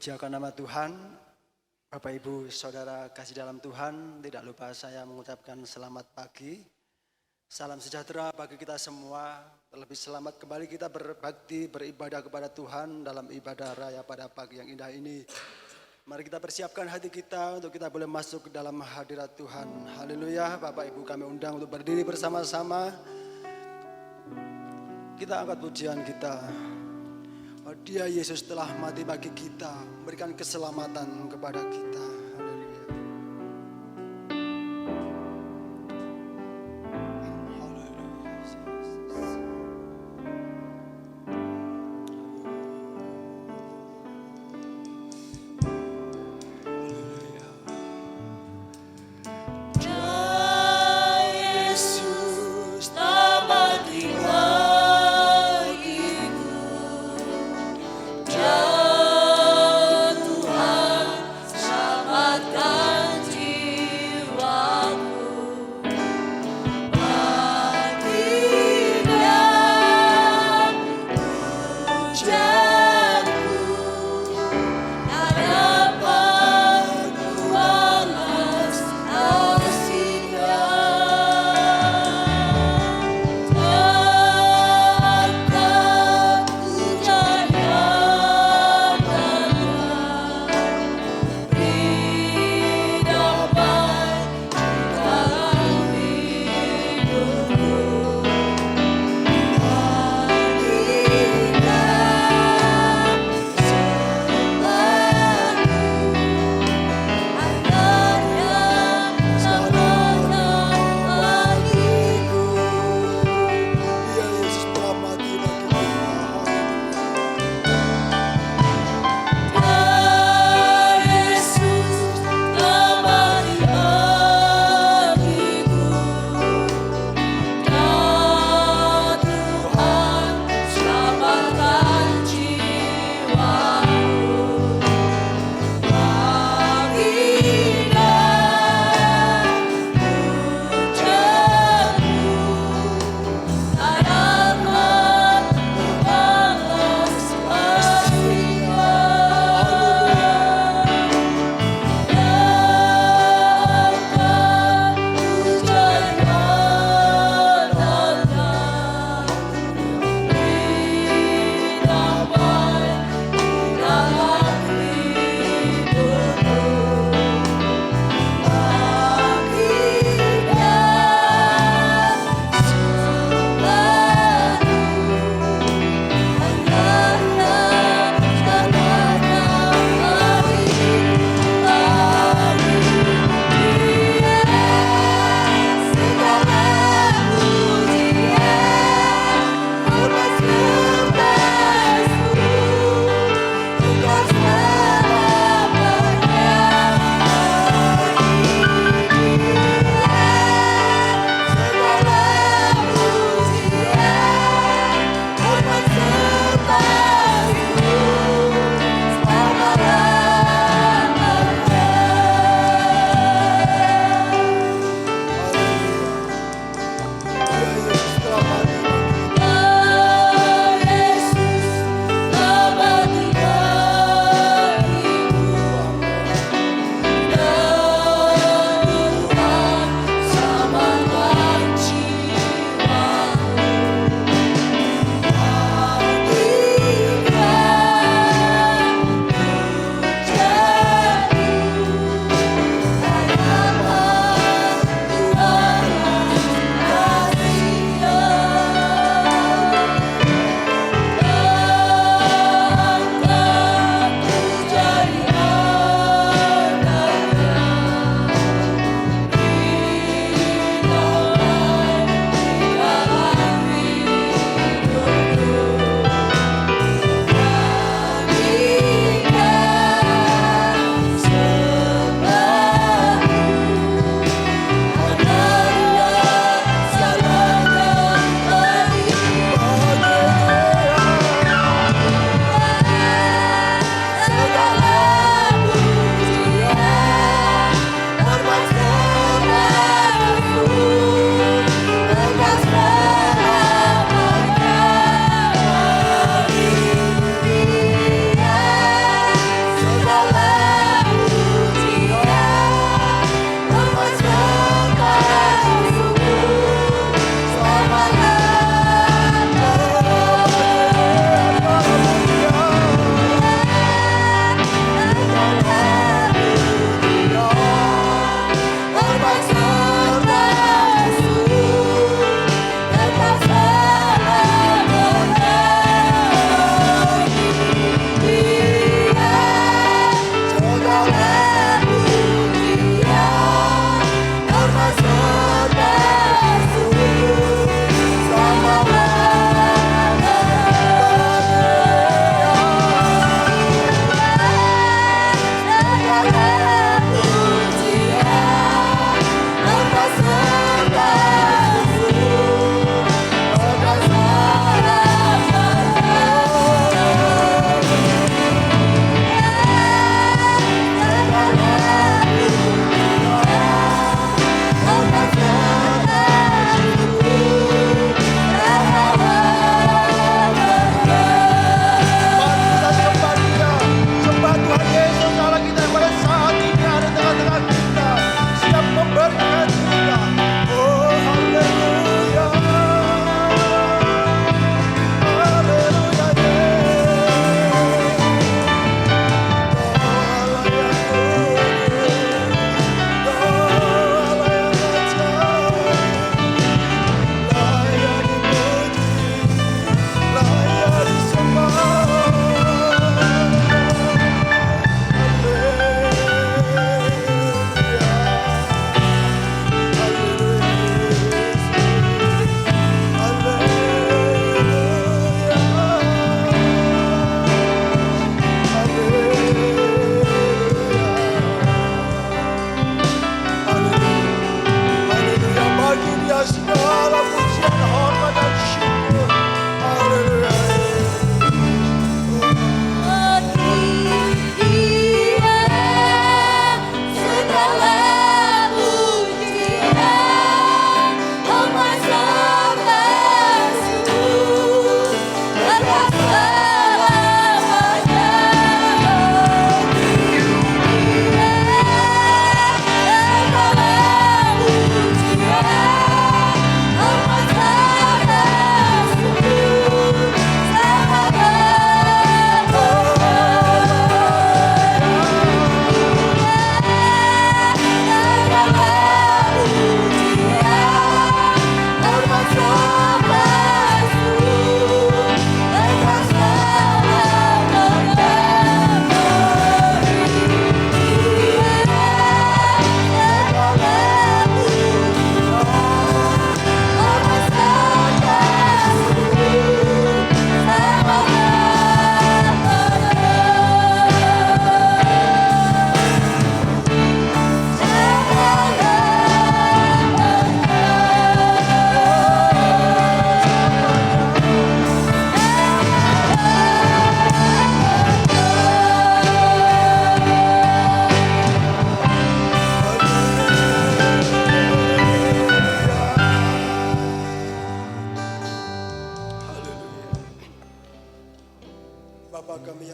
Dimuliakan nama Tuhan, Bapak Ibu Saudara kasih dalam Tuhan, tidak lupa saya mengucapkan selamat pagi. Salam sejahtera bagi kita semua, terlebih selamat kembali kita berbakti, beribadah kepada Tuhan dalam ibadah raya pada pagi yang indah ini. Mari kita persiapkan hati kita untuk kita boleh masuk ke dalam hadirat Tuhan. Haleluya, Bapak Ibu kami undang untuk berdiri bersama-sama. Kita angkat pujian kita. Dia Yesus telah mati bagi kita, memberikan keselamatan kepada kita. Sama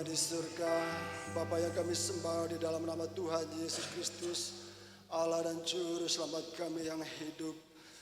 di surga, Bapa yang kami sembah di dalam nama Tuhan Yesus Kristus, Allah dan Juru Selamat kami yang hidup.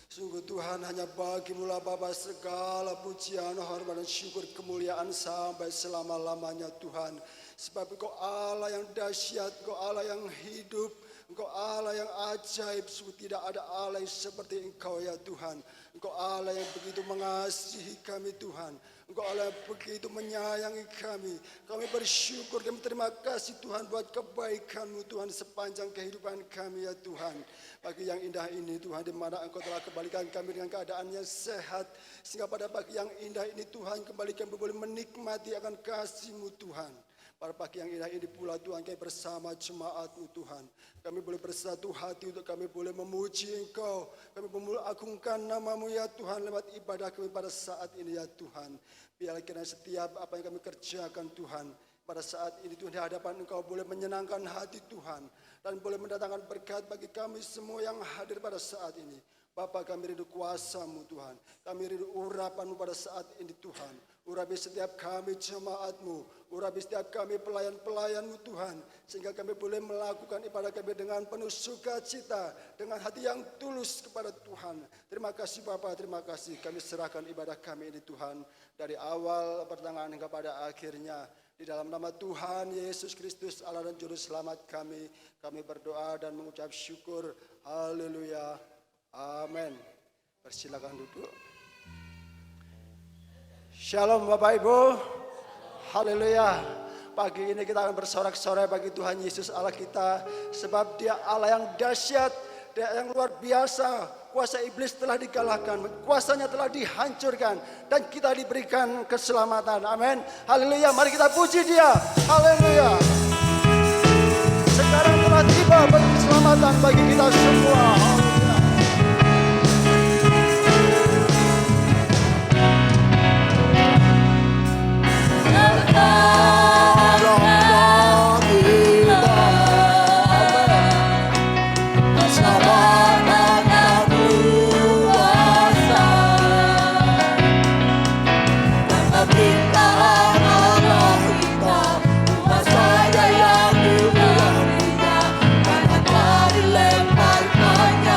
Sungguh Tuhan, hanya Bagimu lah Bapa segala pujian, hormat dan syukur kemuliaan sampai selama-lamanya Tuhan. Sebab Engkau Allah yang dahsyat, Engkau Allah yang hidup, Engkau Allah yang ajaib. Sungguh tidak ada Allah yang seperti Engkau ya Tuhan. Engkau Allah yang begitu mengasihi kami Tuhan. Engkau Allah yang begitu menyayangi kami. Kami bersyukur, kami terima kasih Tuhan buat kebaikan-Mu Tuhan sepanjang kehidupan kami ya Tuhan. Pagi yang indah ini Tuhan, di mana Engkau telah kembalikan kami dengan keadaan yang sehat. Sehingga pada pagi yang indah ini Tuhan, kembali kami boleh menikmati akan kasih-Mu Tuhan. Pada pagi yang indah ini pula Tuhan, kami bersama jemaat-Mu Tuhan. Kami boleh bersatu hati untuk kami boleh memuji Engkau. Kami boleh agungkan nama-Mu ya Tuhan lewat ibadah kami pada saat ini ya Tuhan. Biarlah kiranya setiap apa yang kami kerjakan Tuhan, pada saat ini Tuhan di hadapan Engkau boleh menyenangkan hati Tuhan. Dan boleh mendatangkan berkat bagi kami semua yang hadir pada saat ini. Bapa, kami rindu kuasa-Mu Tuhan. Kami rindu urapan-Mu pada saat ini Tuhan. Urapi setiap kami jemaat-Mu. Urapi setiap kami pelayan-pelayan-Mu Tuhan. Sehingga kami boleh melakukan ibadah kami dengan penuh sukacita. Dengan hati yang tulus kepada Tuhan. Terima kasih Bapa, terima kasih. Kami serahkan ibadah kami ini Tuhan. Dari awal pertengahan hingga pada akhirnya. Di dalam nama Tuhan Yesus Kristus Allah dan Juru Selamat kami berdoa dan mengucap syukur. Haleluya. Amin. Persilakan duduk. Shalom Bapak Ibu. Haleluya. Pagi ini kita akan bersorak-sorai bagi Tuhan Yesus Allah kita. Sebab Dia Allah yang dahsyat, Dia yang luar biasa. Kuasa iblis telah dikalahkan, kuasanya telah dihancurkan, dan kita diberikan keselamatan. Amin. Haleluya. Mari kita puji Dia. Haleluya. Sekarang telah tiba bagi keselamatan bagi kita semua. Dilempar hanya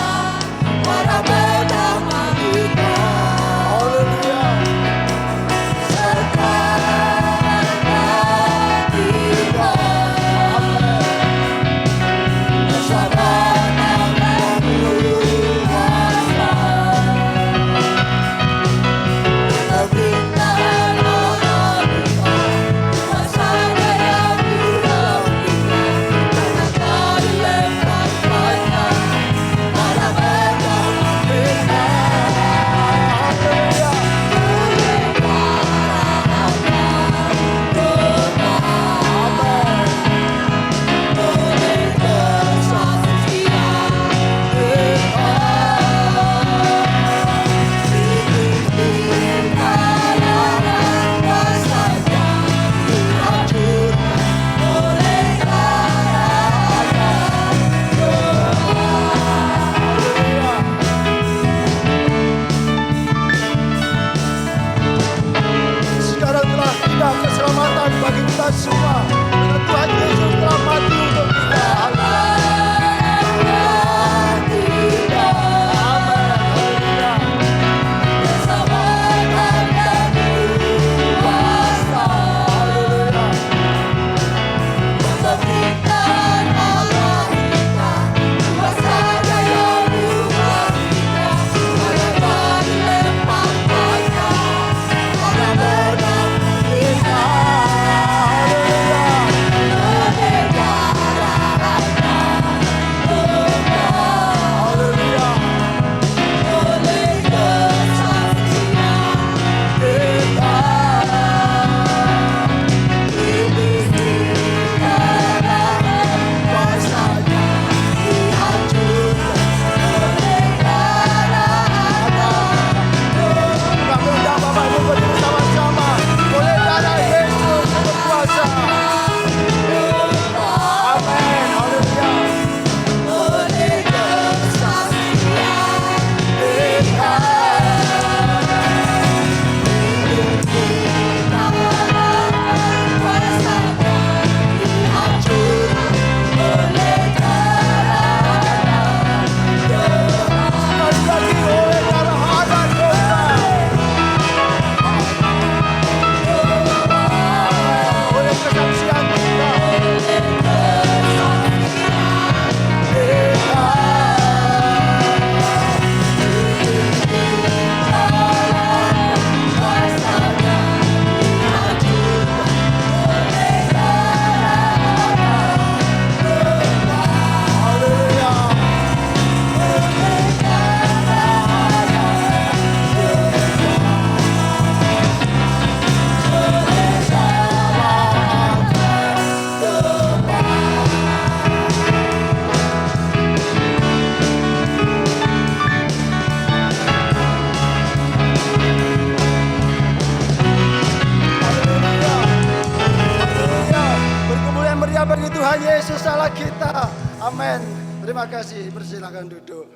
Terima kasih, persilakan duduk.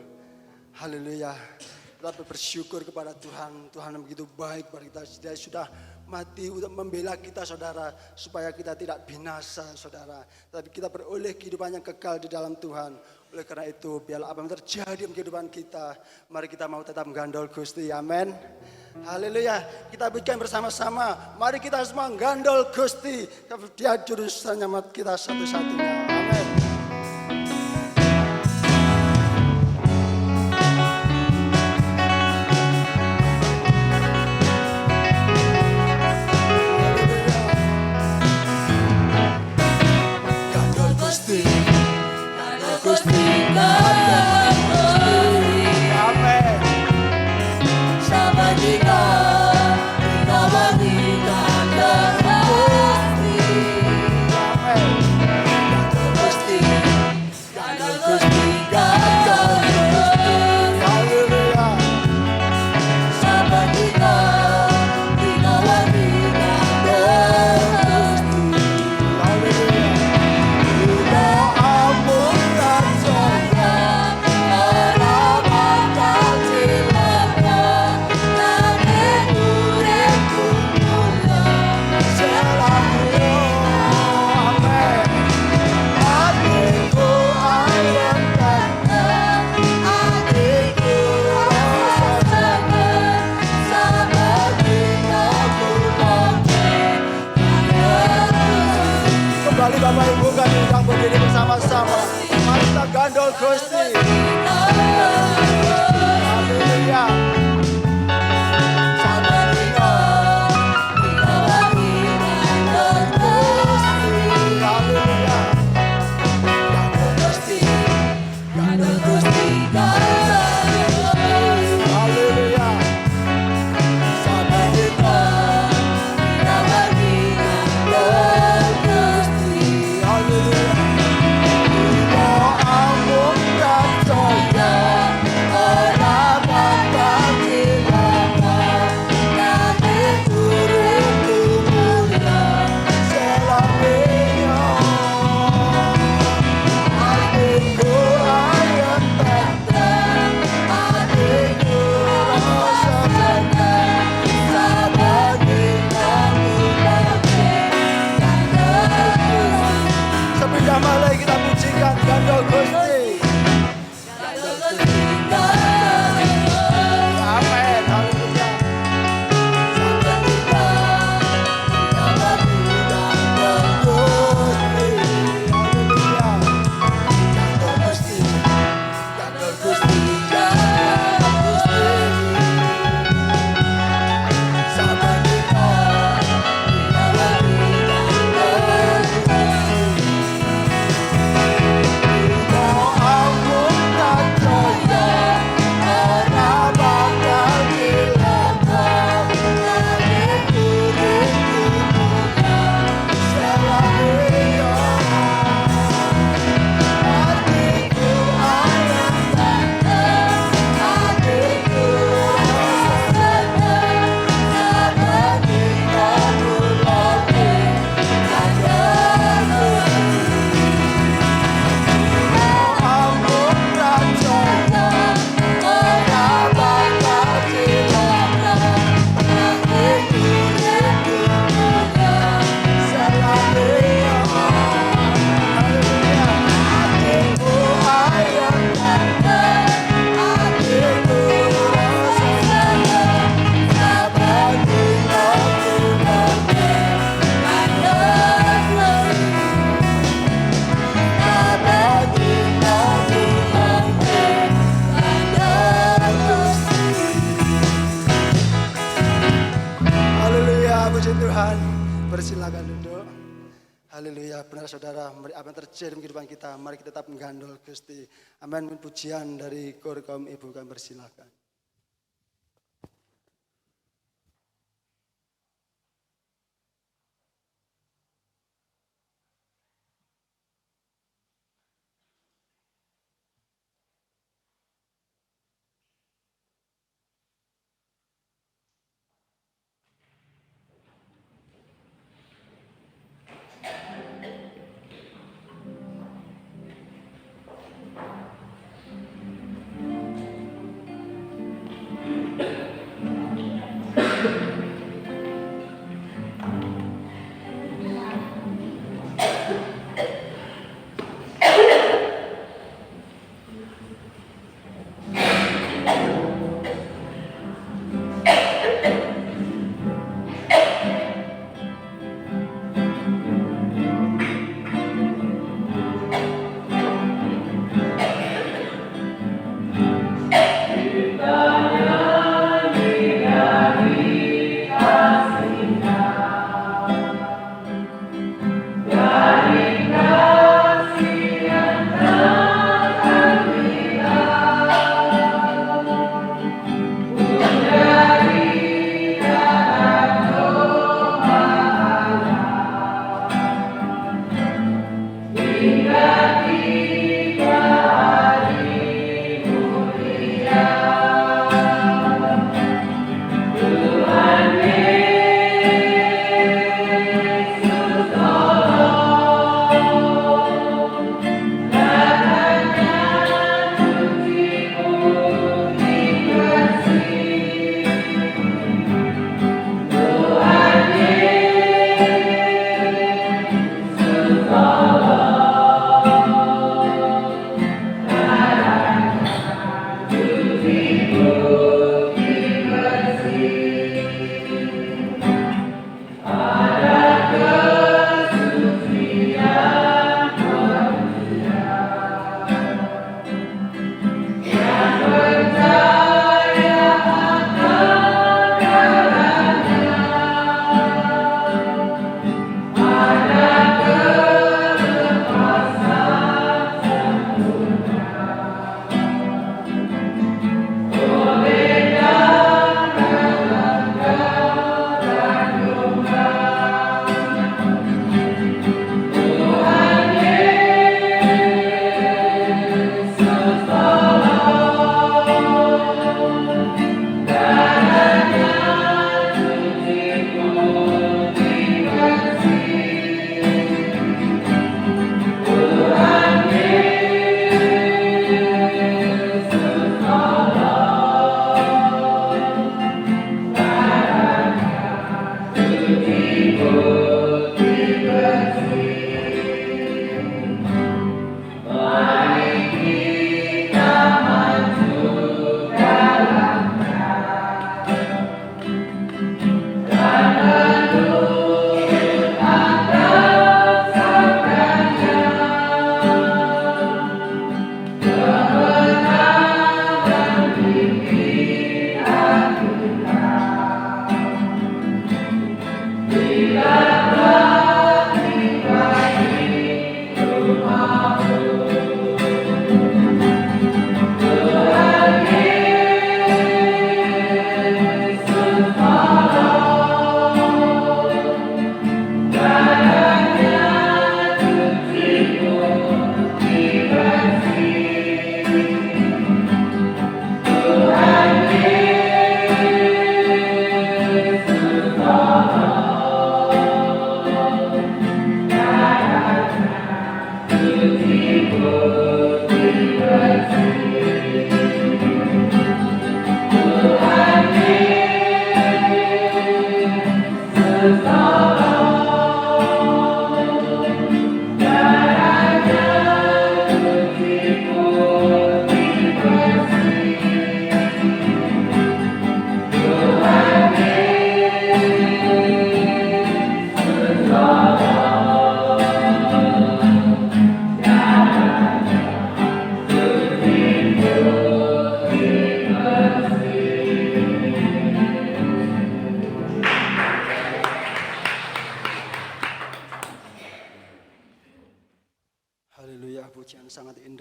Haleluya. Kita bersyukur kepada Tuhan. Tuhan yang begitu baik bagi kita. Dia sudah mati untuk membela kita, saudara, supaya kita tidak binasa, saudara. Tapi kita beroleh kehidupan yang kekal di dalam Tuhan. Oleh karena itu, biarlah apa yang terjadi dalam kehidupan kita, mari kita mau tetap menggandol Gusti. Amin. Haleluya. Kita bikin bersama-sama. Mari kita semua menggandol Gusti. Dia juru selamat kita satu-satunya. Amin. Bapak Ibu kami undang berdiri bersama-sama. Mari kita gandol Gusti. Haleluya. Mari kita pujikan gandol Gusti. Amin. Haleluya. Tuhan, persilakan duduk. Haleluya, benar saudara, mari apa yang terjadi dalam kehidupan kita, mari kita tetap menggandol Gusti. Amin. Pujian dari kor kaum ibu, kami persilakan.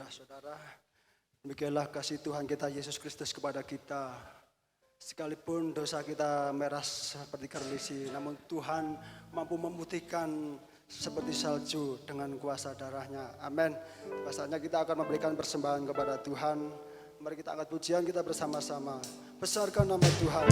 indah saudara. Demikianlah kasih Tuhan kita Yesus Kristus kepada kita. Sekalipun dosa kita merah seperti karnisi, namun Tuhan mampu memutihkan seperti salju dengan kuasa darahnya. Amin. Pasalnya kita akan memberikan persembahan kepada Tuhan. Mari kita angkat pujian kita bersama-sama. Besarkan nama Tuhan.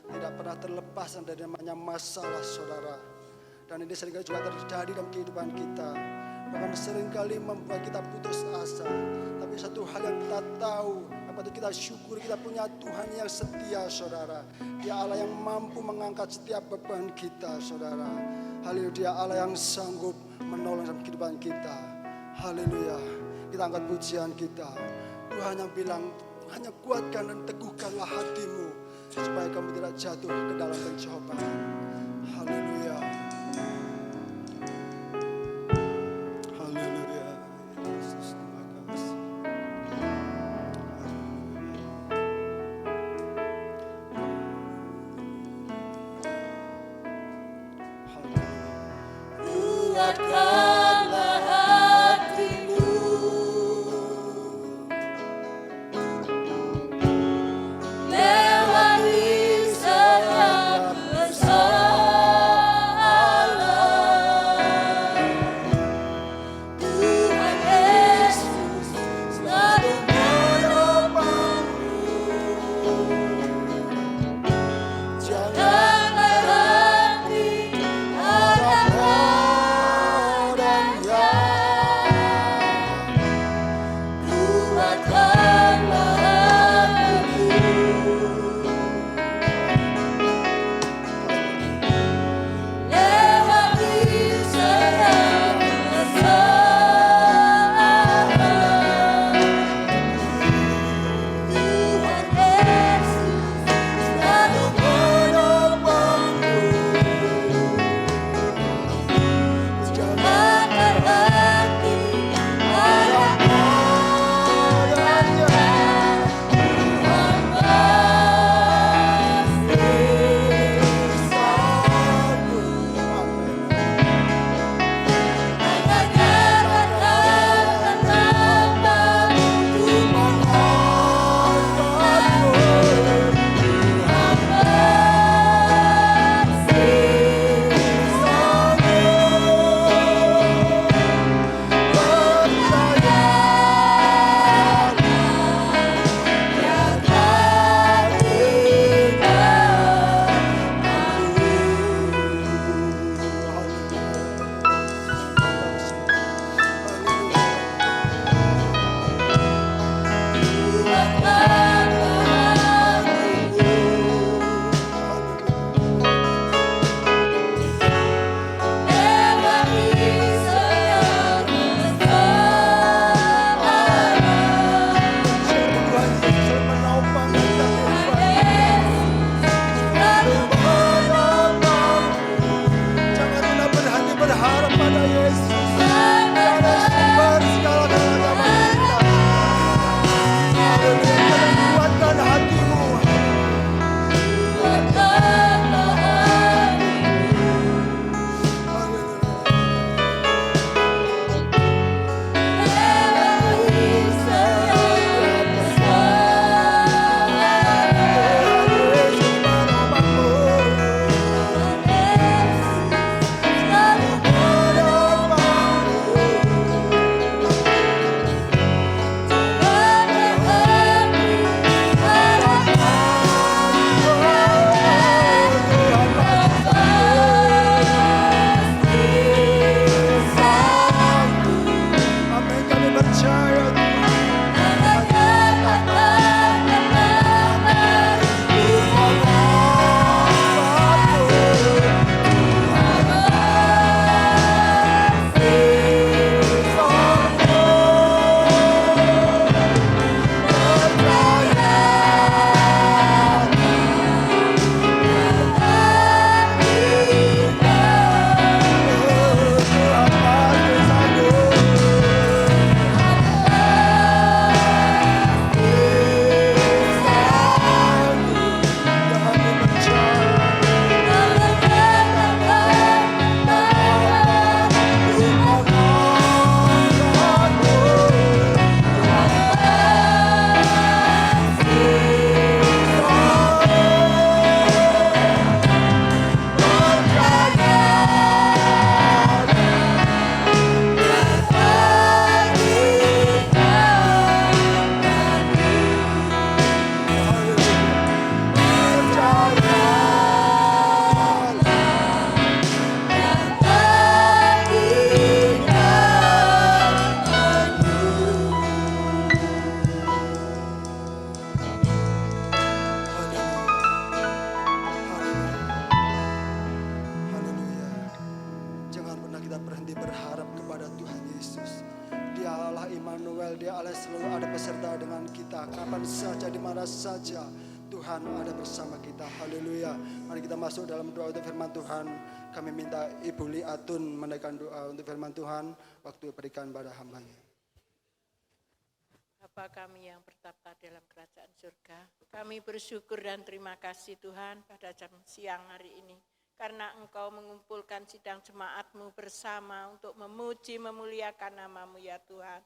Tidak pernah terlepas dari namanya masalah saudara. Dan ini seringkali juga terjadi dalam kehidupan kita. Bahkan seringkali membuat kita putus asa. Tapi satu hal yang kita tahu, apa itu kita syukur kita punya Tuhan yang setia saudara. Dia Allah yang mampu mengangkat setiap beban kita saudara. Haleluya, Dia Allah yang sanggup menolong dalam kehidupan kita. Haleluya, kita angkat pujian kita. Tuhan yang bilang, hanya kuatkan dan teguhkanlah hatimu, supaya kamu tidak jatuh ke dalam pencobaan. Haleluya. Haleluya. Yesus, terima kasih. Haleluya. Kuatkanlah hatimu, lewati setiap persoalan. Tuhan Yesus selalu menopangmu. Janganlah hati harap Dia Allah selalu ada beserta dengan kita. Kapan saja, di mana saja, Tuhan ada bersama kita. Haleluya. Mari kita masuk dalam doa untuk firman Tuhan. Kami minta Ibu Li Atun menaikkan doa untuk firman Tuhan. Waktu berikan pada hambanya. Bapa kami yang bertata dalam kerajaan surga, kami bersyukur dan terima kasih Tuhan pada jam siang hari ini. Karena Engkau mengumpulkan sidang jemaat-Mu bersama untuk memuji, memuliakan nama-Mu ya Tuhan.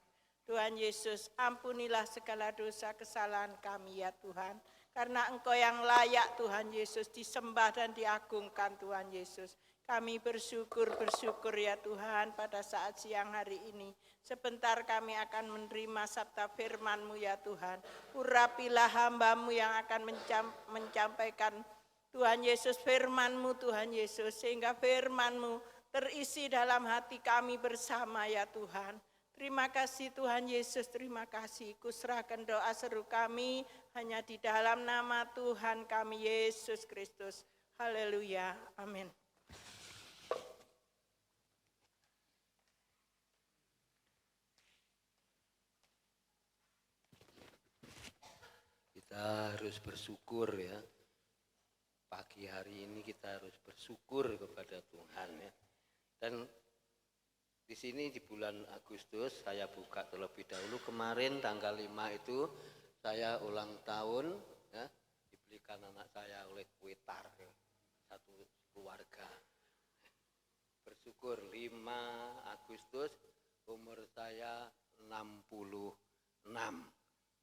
Tuhan Yesus, ampunilah segala dosa kesalahan kami ya Tuhan. Karena Engkau yang layak Tuhan Yesus disembah dan diagungkan Tuhan Yesus. Kami bersyukur ya Tuhan pada saat siang hari ini. Sebentar kami akan menerima sabda firman-Mu ya Tuhan. Urapilah hamba-Mu yang akan menyampaikan Tuhan Yesus firman-Mu Tuhan Yesus. Sehingga firman-Mu terisi dalam hati kami bersama ya Tuhan. Terima kasih Tuhan Yesus, terima kasih. Kuserahkan doa seru kami hanya di dalam nama Tuhan kami Yesus Kristus. Haleluya, amin. Kita harus bersyukur ya. Pagi hari ini kita harus bersyukur kepada Tuhan ya. Dan di sini di bulan Agustus saya buka terlebih dahulu. Kemarin tanggal 5 itu saya ulang tahun ya. Dibelikan anak saya oleh Kuitar ya. Satu keluarga. Bersyukur 5 Agustus umur saya 66.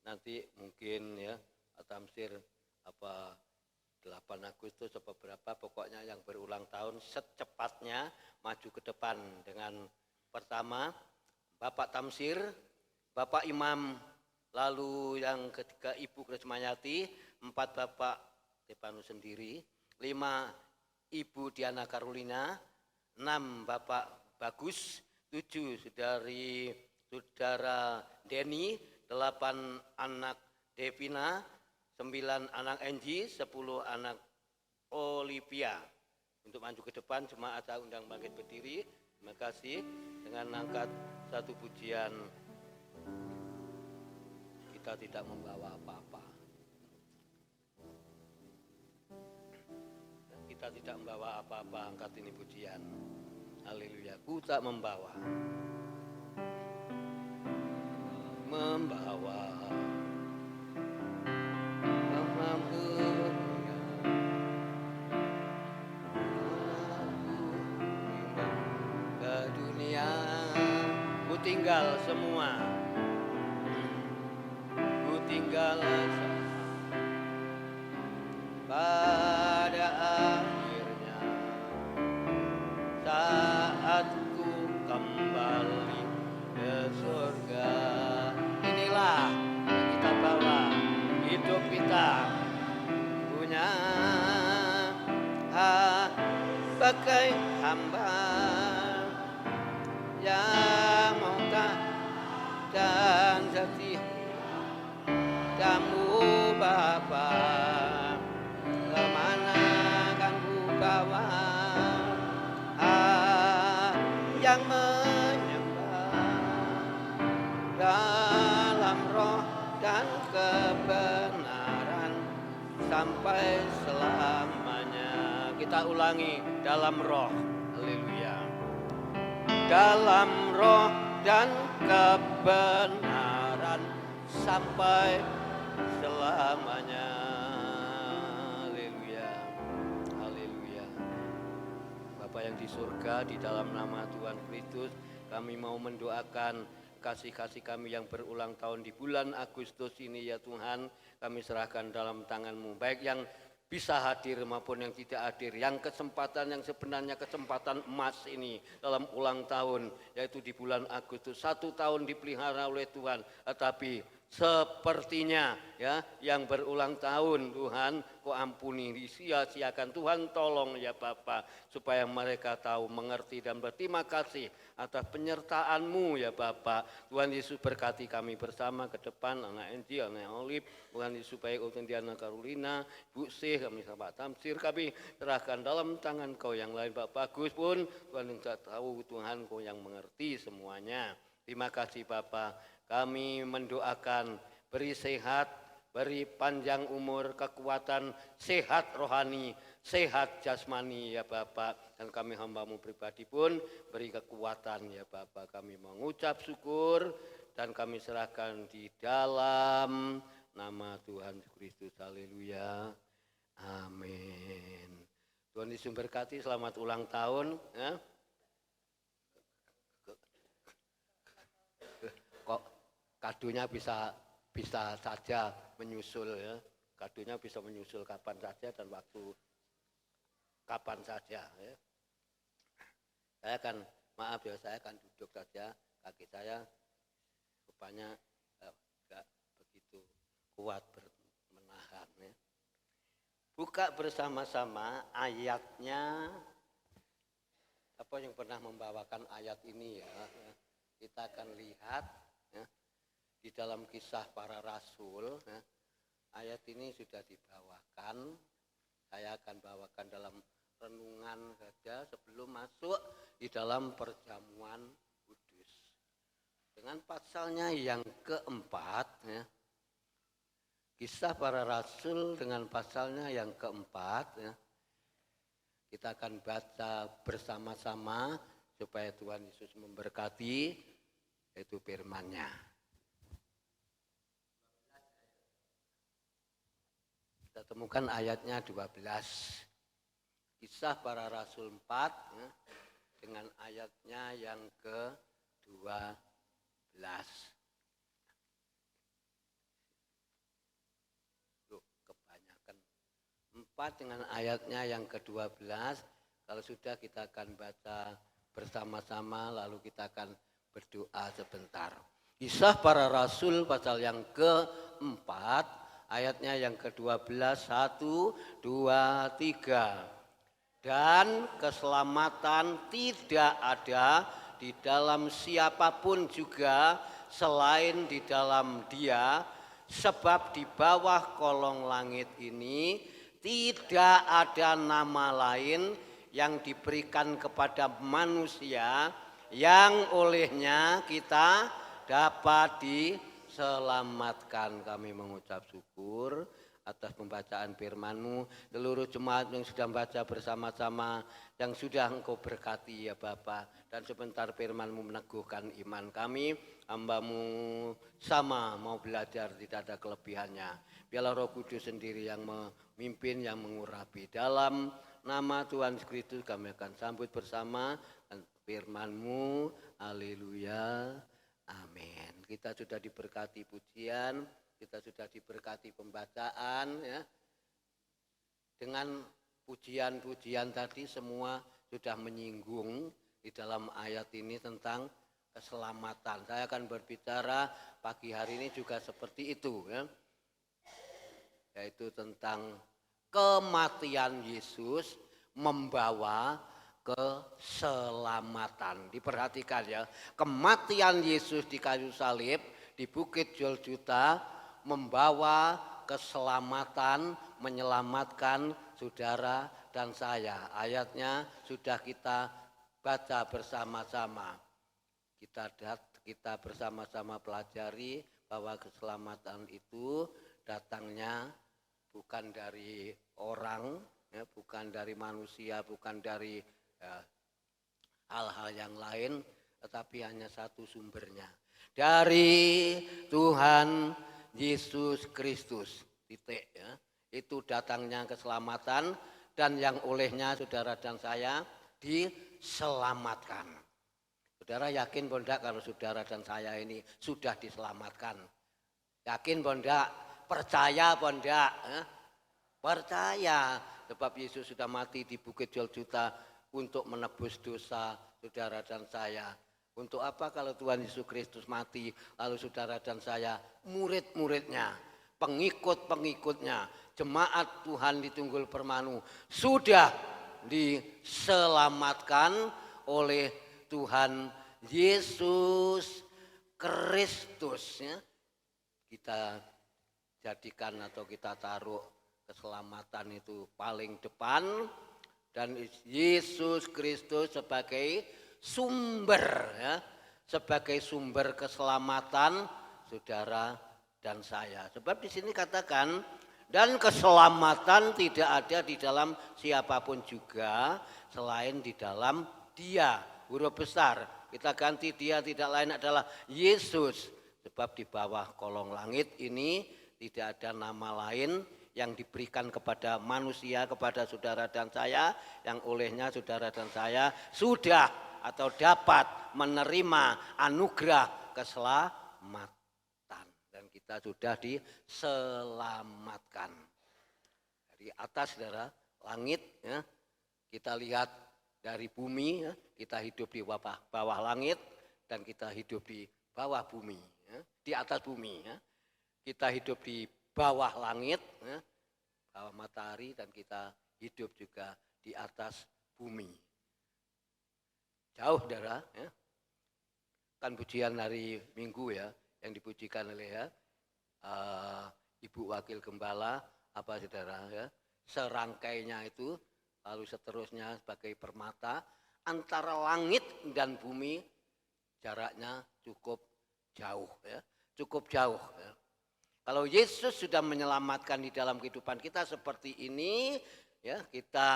Nanti mungkin ya Tamsir 8 Agustus atau berapa, pokoknya yang berulang tahun secepatnya maju ke depan dengan pertama Bapak Tamsir, Bapak Imam, lalu yang ketiga Ibu Krismayati, 4 Bapak Stefanus sendiri, 5 Ibu Diana Carolina, 6 Bapak Bagus, 7 dari Saudara Denny, 8 anak Devina, 9 anak Angie, 10 anak Olivia. Untuk maju ke depan jemaat saya undang bangkit berdiri. Terima kasih dengan angkat satu pujian. Kita tidak membawa apa-apa. Kita tidak membawa apa-apa, angkat ini pujian. Haleluya. Ku tak membawa ke dunia, ku tinggal semua, ku tinggal pada akhirnya saat ku kembali ke surga. Inilah yang kita bawa, hidup kita punya bagai hamba yang mau dan setia kamu Bapa, kemana kan ku bawa yang menyembah dalam roh dan kebenaran sampai selamanya. Kita ulangi, dalam roh, haleluya, dalam roh dan kebenaran sampai selamanya. Haleluya, haleluya. Bapa yang di surga, di dalam nama Tuhan Kristus, kami mau mendoakan kasih-kasih kami yang berulang tahun di bulan Agustus ini ya Tuhan. Kami serahkan dalam tangan-Mu, baik yang bisa hadir maupun yang tidak hadir, yang kesempatan yang sebenarnya kesempatan emas ini dalam ulang tahun, yaitu di bulan Agustus, 1 tahun dipelihara oleh Tuhan, tetapi sepertinya ya yang berulang tahun Tuhan, Kau ampuni, disia-siakan Tuhan, tolong ya Bapa, supaya mereka tahu, mengerti dan berterima kasih atas penyertaan-Mu ya Bapa. Tuhan Yesus berkati kami bersama ke depan, anak Angie, anak Olive, Tuhan Yesus supaya Diana Carolina, Bu C, kami sahabat Tamsir, kami serahkan dalam tangan Kau. Yang lain Bapak Bagus pun Tuhan yang tahu, Tuhan Kau yang mengerti semuanya. Terima kasih Bapa, kami mendoakan beri sehat, beri panjang umur, kekuatan, sehat rohani, sehat jasmani ya Bapak. Dan kami hamba-Mu pribadi pun beri kekuatan ya Bapak. Kami mengucap syukur dan kami serahkan di dalam nama Tuhan Kristus. Haleluya. Amin. Tuhan Yesus memberkati, selamat ulang tahun. Ya. Kok kadonya bisa saja menyusul ya. Kadonya bisa menyusul kapan saja dan waktu kapan saja ya. Saya akan maaf ya, saya akan duduk saja, kaki saya rupanya enggak begitu kuat menahan ya. Buka bersama-sama ayatnya. Apa yang pernah membawakan ayat ini ya? Kita akan lihat ya, di dalam Kisah Para Rasul ya, ayat ini sudah dibawakan. Saya akan bawakan dalam renungan saja sebelum masuk di dalam perjamuan kudus. Dengan pasalnya yang keempat ya, Kisah Para Rasul dengan pasalnya yang keempat ya, kita akan baca bersama-sama supaya Tuhan Yesus memberkati, yaitu firman-Nya. Kita temukan ayatnya 12. Kisah Para Rasul 4 ya, dengan ayatnya yang ke-12. Kebanyakan 4 dengan ayatnya yang ke-12. Kalau sudah kita akan baca bersama-sama lalu kita akan berdoa sebentar. Kisah Para Rasul pasal yang ke-4 ayatnya yang ke-12, 1, 2, 3. Dan keselamatan tidak ada di dalam siapapun juga selain di dalam Dia, sebab di bawah kolong langit ini tidak ada nama lain yang diberikan kepada manusia yang olehnya kita dapat diselamatkan. Kami mengucap syukur atas pembacaan firman-Mu, seluruh jemaat yang sudah membaca bersama-sama, yang sudah Engkau berkati ya Bapa. Dan sebentar firman-Mu meneguhkan iman kami, hamba-Mu sama mau belajar, tidak ada kelebihannya. Biarlah Roh Kudus sendiri yang memimpin, yang mengurapi. Dalam nama Tuhan Kristus kami akan sambut bersama firman-Mu. Haleluya. Amin. Kita sudah diberkati pujian, kita sudah diberkati pembacaan ya. Dengan pujian-pujian tadi semua sudah menyinggung di dalam ayat ini tentang keselamatan. Saya akan berbicara pagi hari ini juga seperti itu ya. Yaitu tentang kematian Yesus membawa keselamatan. Diperhatikan ya, kematian Yesus di kayu salib di Bukit Golgota membawa keselamatan, menyelamatkan saudara dan saya. Ayatnya sudah kita baca bersama-sama. Kita bersama-sama pelajari bahwa keselamatan itu datangnya bukan dari orang, ya, bukan dari manusia, bukan dari hal-hal yang lain, tetapi hanya satu sumbernya. Dari Tuhan Yesus Kristus, titik ya. Itu datangnya keselamatan dan yang olehnya saudara dan saya diselamatkan. Saudara yakin bondak kalau saudara dan saya ini sudah diselamatkan? Yakin bondak? Percaya bondak? Ya? Percaya, sebab Yesus sudah mati di Bukit Golgota untuk menebus dosa saudara dan saya. Untuk apa kalau Tuhan Yesus Kristus mati, lalu saudara dan saya murid-muridnya, pengikut-pengikutnya, jemaat Tuhan di Tunggul Permanu sudah diselamatkan oleh Tuhan Yesus Kristus. Ya. Kita jadikan atau kita taruh keselamatan itu paling depan dan Yesus Kristus sebagai sumber ya, sebagai sumber keselamatan saudara dan saya. Sebab di sini katakan, dan keselamatan tidak ada di dalam siapapun juga selain di dalam Dia, huruf besar. Kita ganti Dia tidak lain adalah Yesus. Sebab di bawah kolong langit ini tidak ada nama lain yang diberikan kepada manusia, kepada saudara dan saya, yang olehnya saudara dan saya sudah atau dapat menerima anugerah keselamatan. Dan kita sudah diselamatkan. Dari atas saudara, langit ya, kita lihat dari bumi ya, kita hidup di bawah langit dan kita hidup di bawah bumi ya, di atas bumi ya. Kita hidup di bawah langit ya, bawah matahari, dan kita hidup juga di atas bumi. Jauh saudara ya. Kan pujian hari Minggu ya, yang dipujikan oleh ya, Ibu Wakil Gembala apa saudara ya, serangkainya itu lalu seterusnya sebagai permata antara langit dan bumi jaraknya cukup jauh ya, cukup jauh ya. Kalau Yesus sudah menyelamatkan di dalam kehidupan kita seperti ini ya, kita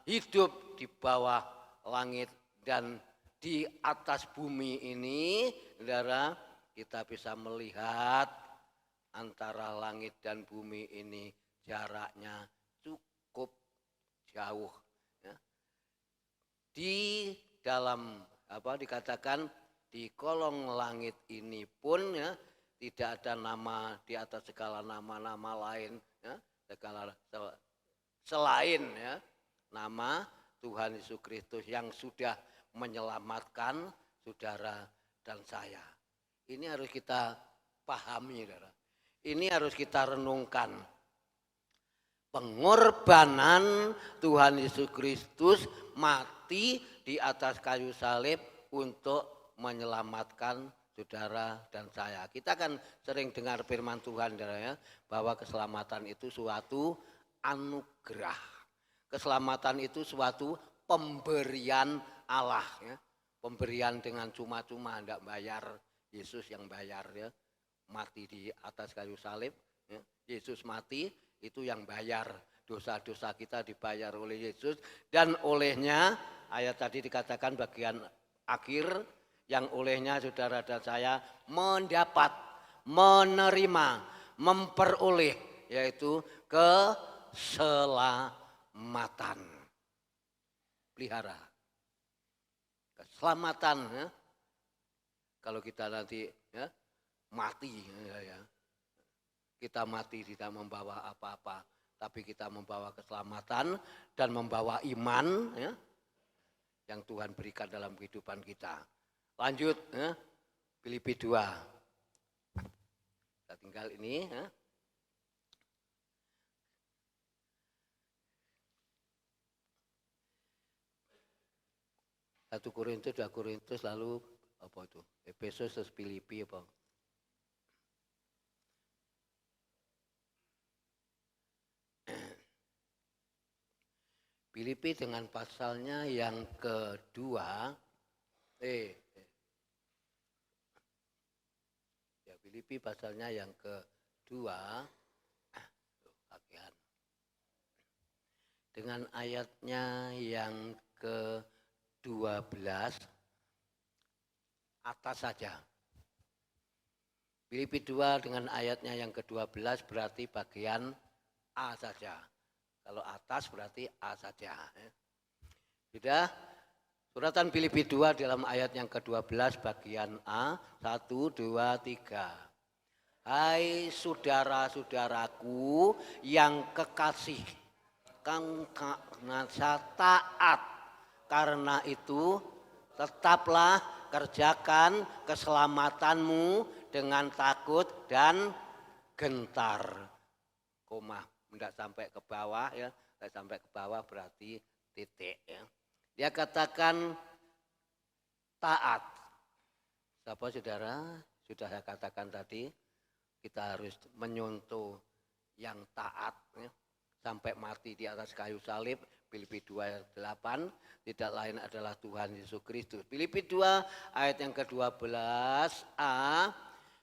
hidup di bawah langit dan di atas bumi ini saudara, kita bisa melihat antara langit dan bumi ini jaraknya cukup jauh ya. Di dalam apa dikatakan di kolong langit ini pun ya, tidak ada nama di atas segala nama-nama lain ya, segala selain ya nama Tuhan Yesus Kristus yang sudah menyelamatkan saudara dan saya. Ini harus kita pahami saudara. Ini harus kita renungkan. Pengorbanan Tuhan Yesus Kristus mati di atas kayu salib untuk menyelamatkan saudara dan saya. Kita kan sering dengar firman Tuhan saudara ya, bahwa keselamatan itu suatu anugerah. Keselamatan itu suatu pemberian Allah ya. Pemberian dengan cuma-cuma, tidak bayar. Yesus yang bayar ya. Mati di atas kayu salib ya. Yesus mati itu yang bayar. Dosa-dosa kita dibayar oleh Yesus, dan olehnya ayat tadi dikatakan bagian akhir, yang olehnya saudara dan saya mendapat, menerima, memperoleh, yaitu keselamatan. Pelihara keselamatan ya. Kalau kita nanti ya, mati ya, kita mati tidak membawa apa-apa, tapi kita membawa keselamatan dan membawa iman ya, yang Tuhan berikan dalam kehidupan kita. Lanjut ya, Filipi 2. Kita tinggal ini ya. 1 Korintus, 2 Korintus, lalu apa itu? Efesus terus Filipi apa? Filipi dengan pasalnya yang kedua, ya Filipi pasalnya yang kedua, dengan ayatnya yang ke-12 atas saja. Filipi 2 dengan ayatnya yang ke-12 berarti bagian A saja. Kalau atas berarti A saja. Sudah? Suratan Filipi 2 dalam ayat yang ke-12 bagian A. 1, 2, 3. Hai saudara-saudaraku yang kekasih, karena taat, karena itu tetaplah kerjakan keselamatanmu dengan takut dan gentar. Koma, tidak sampai ke bawah ya, tidak sampai ke bawah berarti titik ya. Dia katakan taat. Siapa saudara? Sudah saya katakan tadi, kita harus menyontoh yang taat ya. Sampai mati di atas kayu salib, Filipi 2 ayat 8, tidak lain adalah Tuhan Yesus Kristus. Filipi 2 ayat yang ke-12a,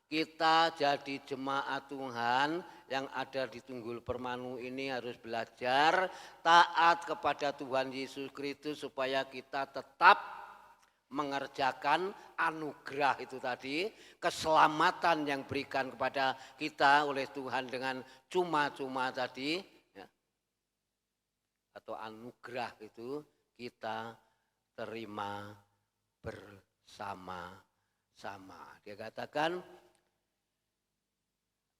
kita jadi jemaat Tuhan yang ada di Tunggul Permanu ini harus belajar taat kepada Tuhan Yesus Kristus supaya kita tetap mengerjakan anugerah itu tadi, keselamatan yang berikan kepada kita oleh Tuhan dengan cuma-cuma tadi, ya, atau anugerah itu kita terima bersama-sama. Dia katakan,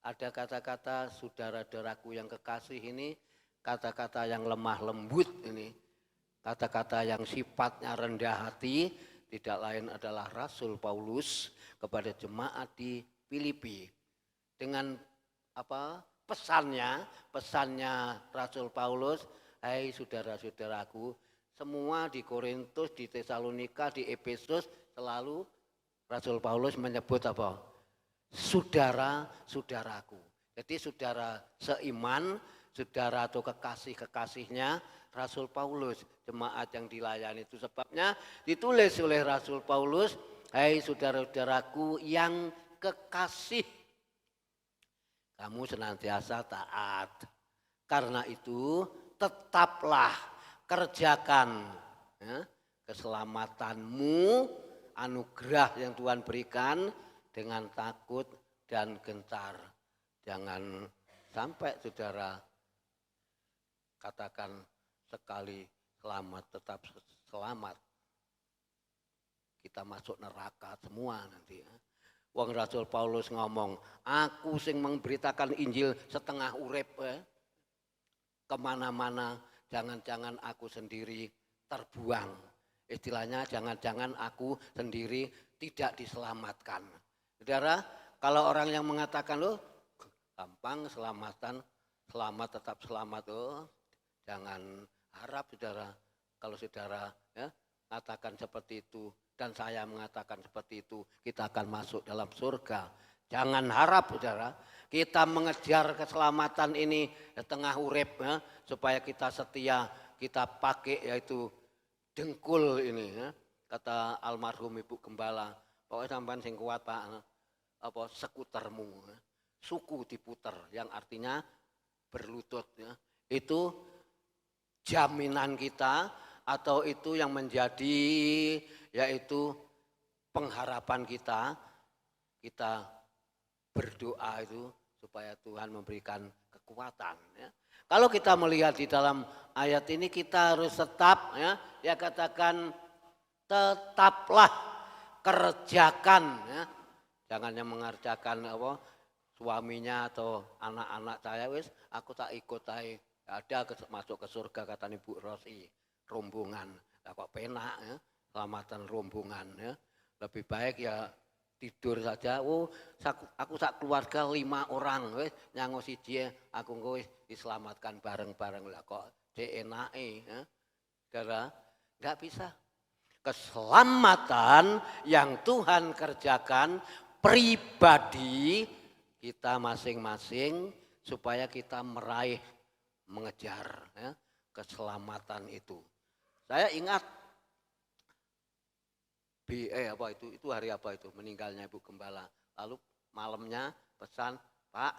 ada kata-kata saudara-saudaraku yang kekasih ini, kata-kata yang lemah lembut ini, kata-kata yang sifatnya rendah hati, tidak lain adalah Rasul Paulus kepada jemaat di Filipi. Dengan apa? Pesannya Rasul Paulus, hai saudara-saudaraku, semua di Korintus, di Tesalonika, di Efesus selalu Rasul Paulus menyebut apa? Saudara-saudaraku. Jadi saudara seiman, saudara atau kekasih-kekasihnya Rasul Paulus, jemaat yang dilayani. Itu sebabnya ditulis oleh Rasul Paulus, hai saudara-saudaraku yang kekasih, kamu senantiasa taat. Karena itu tetaplah kerjakan ya, keselamatanmu, anugerah yang Tuhan berikan dengan takut dan gentar. Jangan sampai saudara katakan sekali selamat tetap selamat, kita masuk neraka semua nanti ya. Wong Rasul Paulus ngomong, aku sing memberitakan Injil setengah urip kemana-mana, jangan-jangan aku sendiri terbuang. Istilahnya jangan-jangan aku sendiri tidak diselamatkan. Saudara, kalau orang yang mengatakan loh gampang selamat tetap selamat, jangan harap saudara, kalau saudara ya, mengatakan seperti itu dan saya mengatakan seperti itu, kita akan masuk dalam surga. Jangan harap saudara, kita mengejar keselamatan ini di tengah urip ya, supaya kita setia, kita pakai yaitu dengkul ini ya. Kata almarhum Ibu Gembala, pokoknya sampean sing kuat Pak, apa skutermu, ya. Suku diputer yang artinya berlutut ya. Itu jaminan kita atau itu yang menjadi yaitu pengharapan kita berdoa itu supaya Tuhan memberikan kekuatan ya. Kalau kita melihat di dalam ayat ini kita harus tetap ya, dia katakan tetaplah kerjakan ya. Jangan yang mengerjakan apa suaminya atau anak-anak saya wis aku tak ikut aja. Ada masuk ke surga kata Ibu Rosi, rombongan. Nah, kok penak ya, selamatan rombongan ya. Lebih baik ya tidur saja. Oh, aku sak keluarga 5 orang wis nyango siji aku engko wis diselamatkan bareng-bareng lah kok enake ya. Saudara, enggak bisa. Keselamatan yang Tuhan kerjakan pribadi kita masing-masing supaya kita meraih mengejar ya, keselamatan itu. Saya ingat apa itu hari apa itu meninggalnya Ibu Gembala. Lalu malamnya pesan, Pak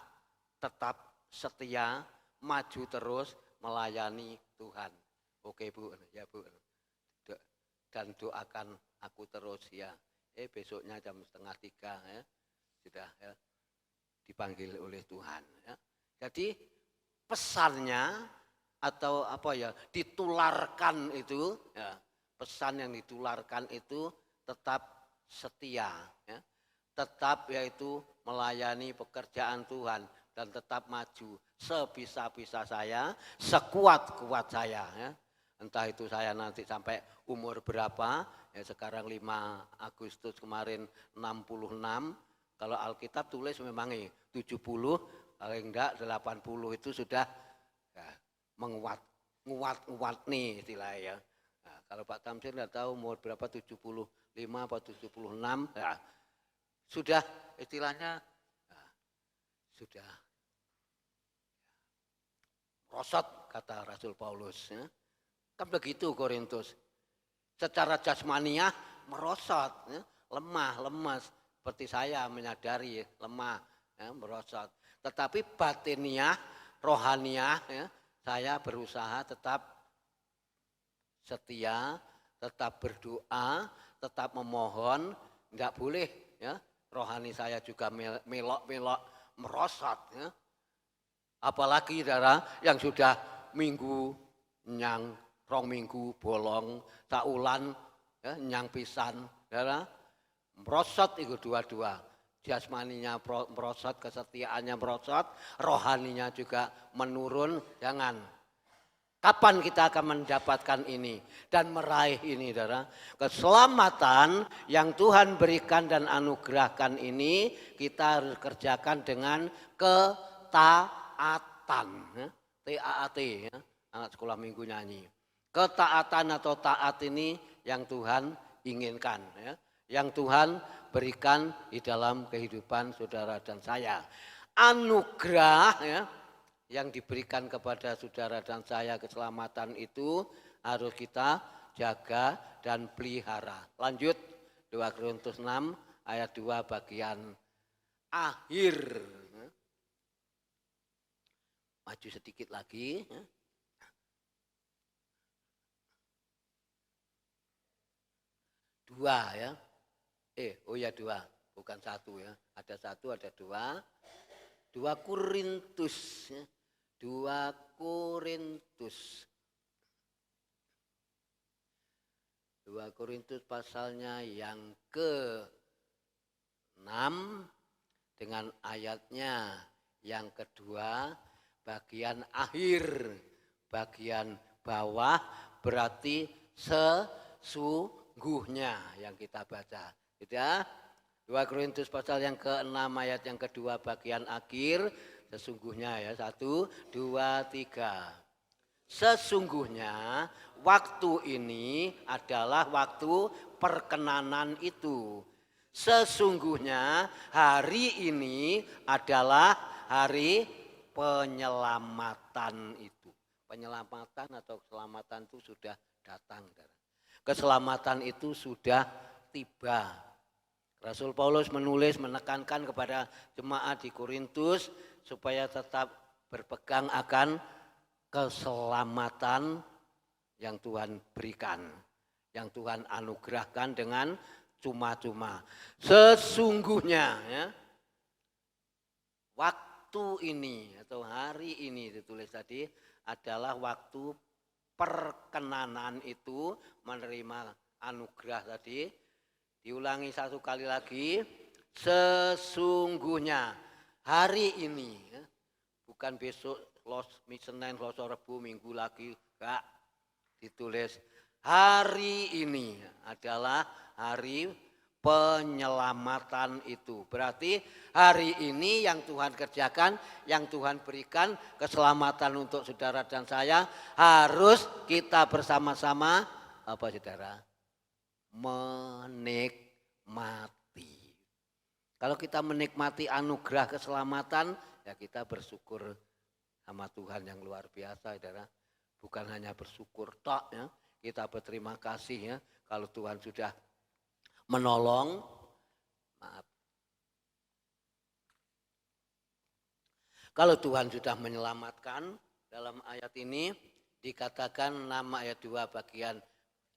tetap setia, maju terus melayani Tuhan. Oke Bu, ya Bu. Dan doakan aku terus ya. Besoknya jam 2:30 ya sudah ya dipanggil oleh Tuhan ya. Jadi pesannya atau apa ya ditularkan itu ya, pesan yang ditularkan itu tetap setia ya, tetap yaitu melayani pekerjaan Tuhan dan tetap maju sebisa-bisa saya, sekuat-kuat saya ya. Entah itu saya nanti sampai umur berapa ya, sekarang 5 Agustus kemarin 66, kalau Alkitab tulis memang 70, paling enggak 80 itu sudah ya, menguat nih istilahnya ya. Nah, kalau Pak Tamsir enggak tahu umur berapa 75 atau 76 ya. Sudah istilahnya ya, sudah rosot kata Rasul Paulus ya. Kan begitu Korintus. Secara jasmaniah merosot, ya, lemah, lemas. Seperti saya menyadari lemah, ya, merosot. Tetapi batiniah, rohaniah, ya, saya berusaha tetap setia, tetap berdoa, tetap memohon. Enggak boleh, ya, rohani saya juga melok-melok merosot. Ya. Apalagi saudara yang sudah minggu nyang, rong minggu bolong, saulan, ya, nyang pisan, saudara, merosot itu dua-dua. Jasmaninya merosot, kesetiaannya merosot, rohaninya juga menurun. Jangan. Kapan kita akan mendapatkan ini dan meraih ini, saudara? Keselamatan yang Tuhan berikan dan anugerahkan ini kita harus kerjakan dengan ketaatan. TAAT, ya, anak sekolah minggu nyanyi. Ketaatan atau taat ini yang Tuhan inginkan, ya, yang Tuhan berikan di dalam kehidupan saudara dan saya. Anugerah, ya, yang diberikan kepada saudara dan saya, keselamatan itu harus kita jaga dan pelihara. Lanjut 2 Korintus 6 ayat 2 bagian akhir. Maju sedikit lagi. Dua, ya. Oh ya, dua, bukan satu, ya. Ada satu, ada dua. 2 Korintus, ya. 2 Korintus. 2 Korintus pasalnya yang ke-6 dengan ayatnya yang kedua bagian akhir, bagian bawah berarti sesungguhnya yang kita baca. Gitu ya. 2 Korintus pasal yang ke-6 ayat yang kedua bagian akhir. Sesungguhnya, ya, 1, 2, 3. Sesungguhnya waktu ini adalah waktu perkenanan itu. Sesungguhnya hari ini adalah hari penyelamatan itu. Penyelamatan atau keselamatan itu sudah datang. Keselamatan itu sudah tiba. Rasul Paulus menulis menekankan kepada jemaat di Korintus supaya tetap berpegang akan keselamatan yang Tuhan berikan, yang Tuhan anugerahkan dengan cuma-cuma. Sesungguhnya, ya, waktu ini atau hari ini ditulis tadi adalah waktu perkenanan itu, menerima anugerah tadi. Diulangi satu kali lagi, sesungguhnya hari ini, ya, bukan besok, Senin, Selasa, Rabu, Minggu lagi, enggak. Ditulis hari ini adalah hari penyelamatan itu. Berarti hari ini yang Tuhan kerjakan, yang Tuhan berikan keselamatan untuk saudara dan saya, harus kita bersama-sama apa saudara? Menikmati. Kalau kita menikmati anugerah keselamatan, ya kita bersyukur sama Tuhan yang luar biasa, saudara. Bukan hanya bersyukur tok, ya, kita berterima kasih, ya, kalau Tuhan sudah menolong. Maaf. Kalau Tuhan sudah menyelamatkan, dalam ayat ini dikatakan 6 ayat 2 bagian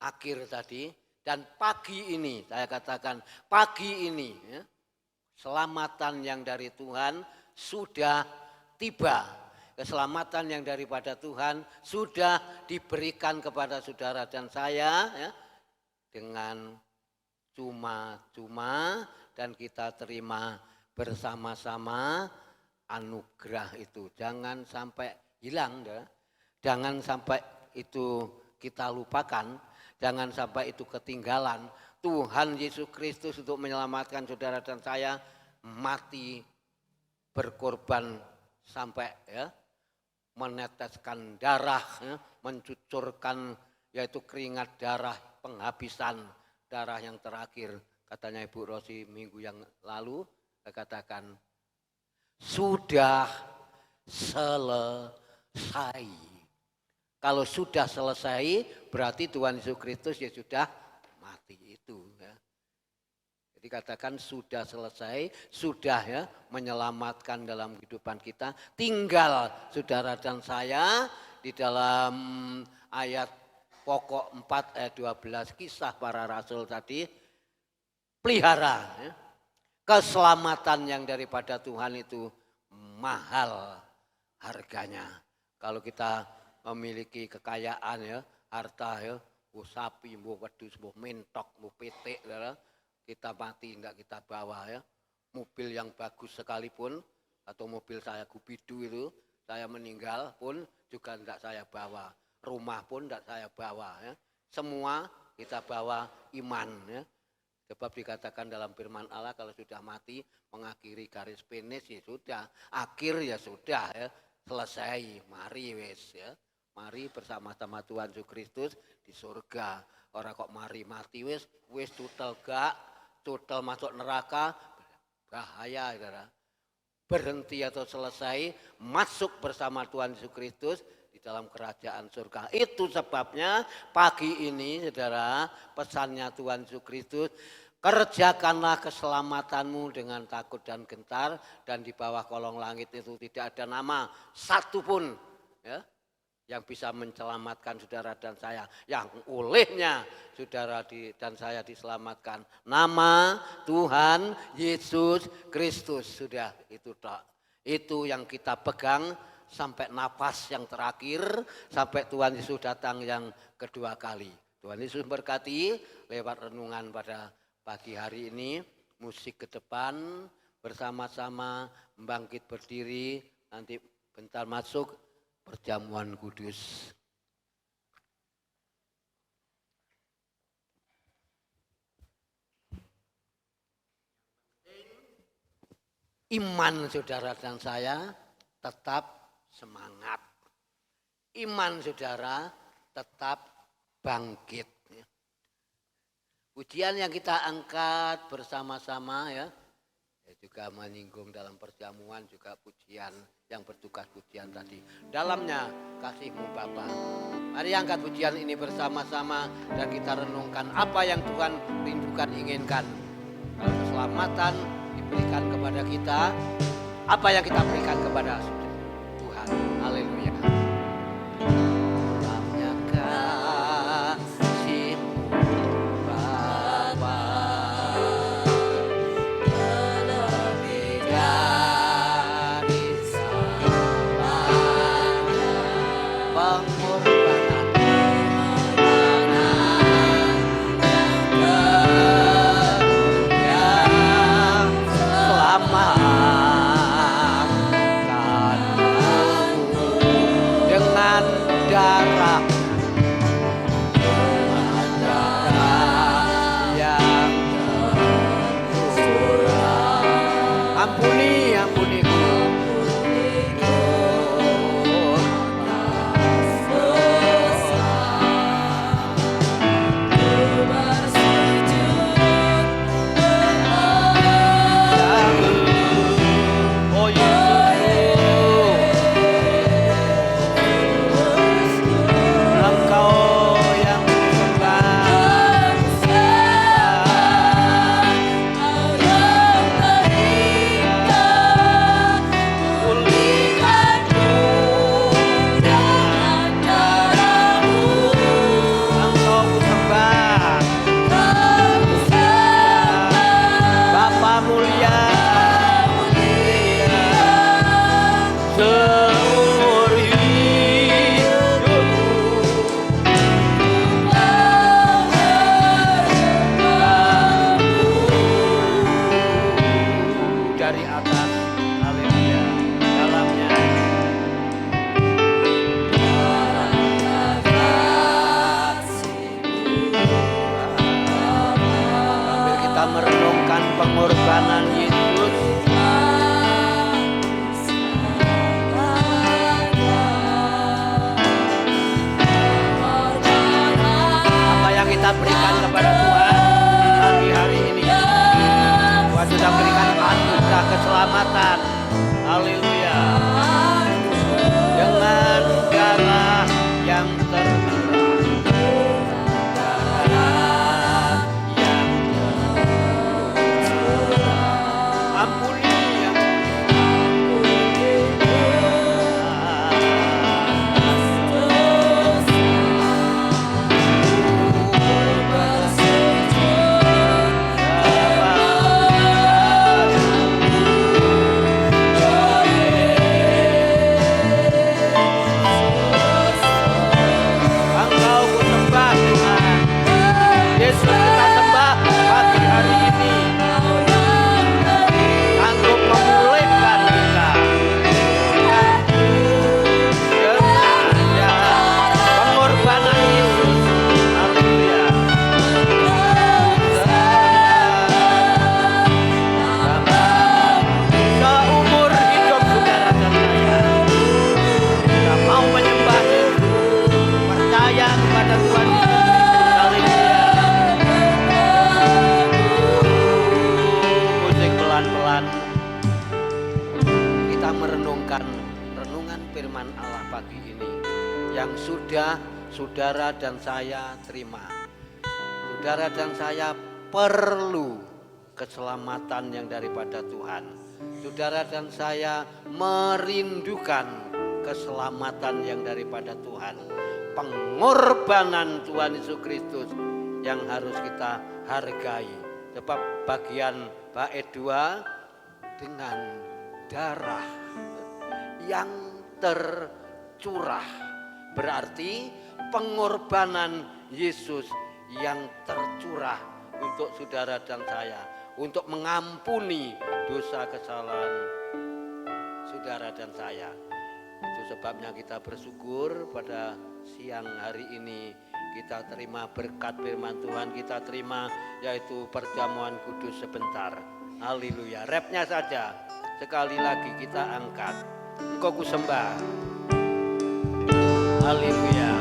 akhir tadi. Dan pagi ini, saya katakan pagi ini, ya, keselamatan yang dari Tuhan sudah tiba. Keselamatan yang daripada Tuhan sudah diberikan kepada saudara dan saya, ya, dengan cuma-cuma, dan kita terima bersama-sama anugerah itu. Jangan sampai hilang, ya. Jangan sampai itu kita lupakan. Jangan sampai itu ketinggalan. Tuhan Yesus Kristus untuk menyelamatkan saudara dan saya mati berkorban sampai, ya, meneteskan darah, ya, mencucurkan yaitu keringat darah, penghabisan darah yang terakhir. Katanya Ibu Rosi minggu yang lalu, saya katakan sudah selesai. Kalau sudah selesai berarti Tuhan Yesus Kristus ya sudah mati itu ya. Jadi katakan sudah selesai, sudah ya menyelamatkan dalam kehidupan kita. Tinggal saudara dan saya di dalam ayat pokok 4 ayat 12 kisah para rasul tadi, pelihara ya. Keselamatan yang daripada Tuhan itu mahal harganya. Kalau kita memiliki kekayaan ya, harta ya, sapi, wedhus, mentok, petik ya, kita mati enggak kita bawa ya. Mobil yang bagus sekalipun atau mobil saya Gupidu itu saya meninggal pun juga enggak saya bawa. Rumah pun enggak saya bawa ya. Semua kita bawa iman ya. Sebab dikatakan dalam firman Allah kalau sudah mati mengakhiri garis finish ya sudah, akhir ya sudah ya, selesai. Mari wes ya. Mari bersama-sama Tuhan Yesus Kristus di surga. Orang kok mari mati wes total gak, total masuk neraka, bahaya saudara. Berhenti atau selesai, masuk bersama Tuhan Yesus Kristus di dalam kerajaan surga. Itu sebabnya pagi ini saudara, pesannya Tuhan Yesus Kristus, kerjakanlah keselamatanmu dengan takut dan gentar, dan di bawah kolong langit itu tidak ada nama satupun ya, yang bisa menyelamatkan saudara dan saya, yang olehnya saudara dan saya diselamatkan. Nama Tuhan Yesus Kristus, sudah itu tak. Itu yang kita pegang sampai napas yang terakhir, sampai Tuhan Yesus datang yang kedua kali. Tuhan Yesus berkati lewat renungan pada pagi hari ini. Musik ke depan, bersama-sama membangkit berdiri, nanti bentar masuk perjamuan kudus. Iman saudara dan saya tetap semangat. Iman saudara tetap bangkit. Pujian yang kita angkat bersama-sama ya, juga menyinggung dalam perjamuan juga pujian yang bertugas pujian tadi. Dalamnya kasih-Mu Bapa. Mari angkat pujian ini bersama-sama dan kita renungkan apa yang Tuhan rindukan, inginkan. Kalau keselamatan diberikan kepada kita, apa yang kita berikan kepada Tuhan. Haleluya. Dalamnya kasih-Mu Bapa, lebih dari selamanya, pengorbanan yang selamatkan merenungkan renungan firman Allah pagi ini yang sudah saudara dan saya terima. Saudara dan saya perlu keselamatan yang daripada Tuhan. Saudara dan saya merindukan keselamatan yang daripada Tuhan. Pengorbanan Tuhan Yesus Kristus yang harus kita hargai. Sebab bagian bait 2 dengan darah yang tercurah. Berarti pengorbanan Yesus yang tercurah untuk saudara dan saya. Untuk mengampuni dosa kesalahan saudara dan saya. Itu sebabnya kita bersyukur pada siang hari ini kita terima berkat firman Tuhan, kita terima yaitu perjamuan kudus sebentar. Haleluya. Rapnya saja sekali lagi kita angkat. Engkau ku sembah. Haleluya.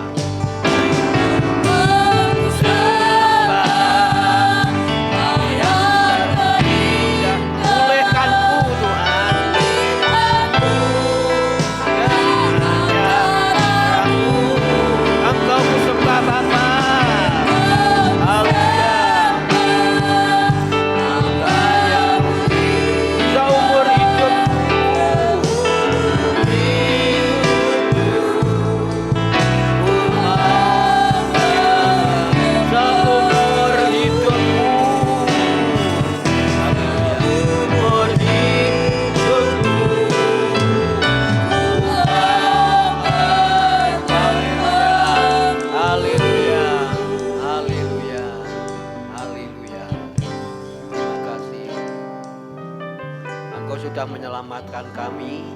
Menyelamatkan kami,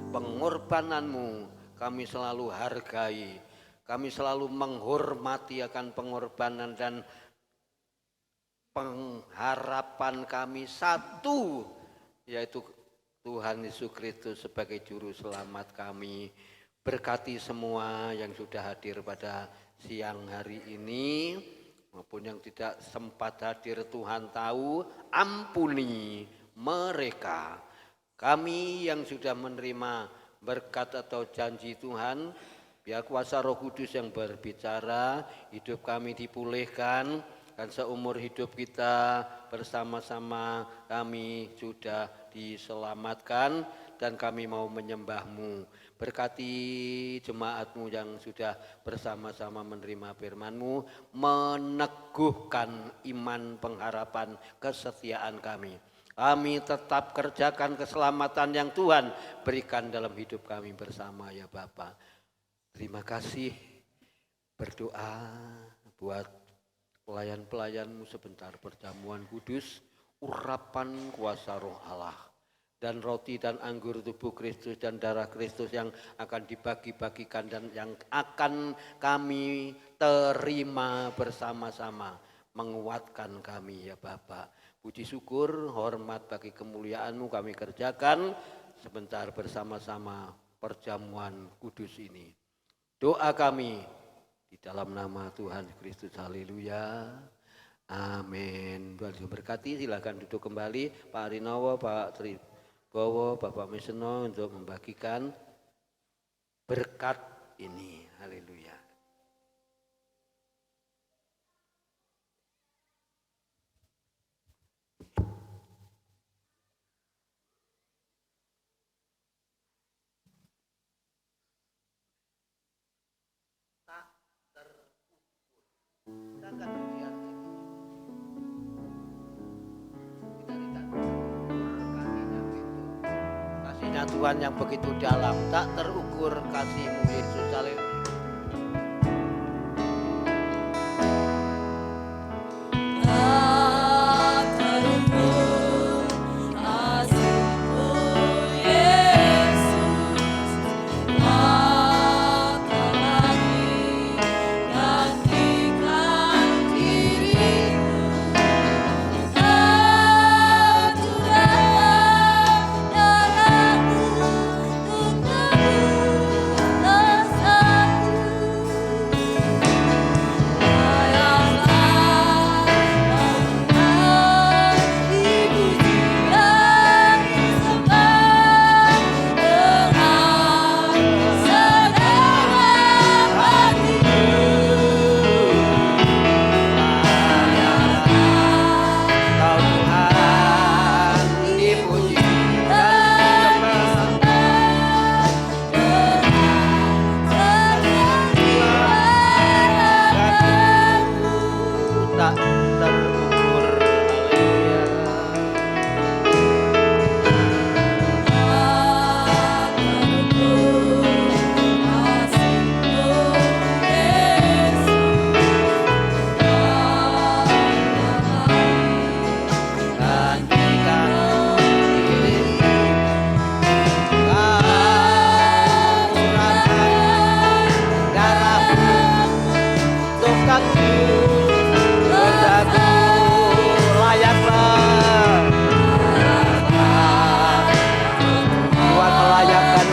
pengorbananmu kami selalu hargai, kami selalu menghormati akan pengorbanan dan pengharapan kami satu, yaitu Tuhan Yesus Kristus sebagai juru selamat kami. Berkati semua yang sudah hadir pada siang hari ini maupun yang tidak sempat hadir, Tuhan tahu, ampuni mereka. Kami yang sudah menerima berkat atau janji Tuhan, biar kuasa Roh Kudus yang berbicara, hidup kami dipulihkan, dan seumur hidup kita bersama-sama kami sudah diselamatkan dan kami mau menyembah-Mu. Berkati jemaat-Mu yang sudah bersama-sama menerima firman-Mu, meneguhkan iman, pengharapan, kesetiaan kami. Kami tetap kerjakan keselamatan yang Tuhan berikan dalam hidup kami bersama ya Bapa. Terima kasih. Berdoa buat pelayan-pelayan-Mu sebentar perjamuan kudus, urapan kuasa Roh Allah. Dan roti dan anggur tubuh Kristus dan darah Kristus yang akan dibagi-bagikan dan yang akan kami terima bersama-sama. Menguatkan kami ya Bapa. Puji syukur, hormat bagi kemuliaan-Mu kami kerjakan sebentar bersama-sama perjamuan kudus ini. Doa kami di dalam nama Tuhan Kristus. Haleluya. Amin. Tuhan Yesus berkati. Silakan duduk kembali Pak Arinowo, Pak Tribowo, Bapak Miseno untuk membagikan berkat ini. Haleluya. Kasihnya Tuhan yang begitu dalam, tak terukur kasih-Mu Yesus. Haleluya. Dalam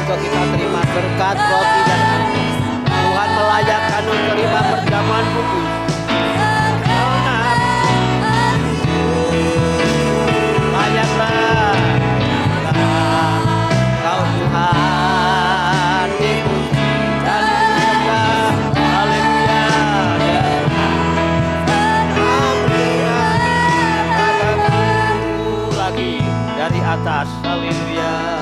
untuk kita terima berkat roti dan air. Tuhan melayakkan untuk terima perjamuan kudus. Layaklah Kau Tuhan dipuji dan disembah. Haleluya. Lagi dari atas. Haleluya.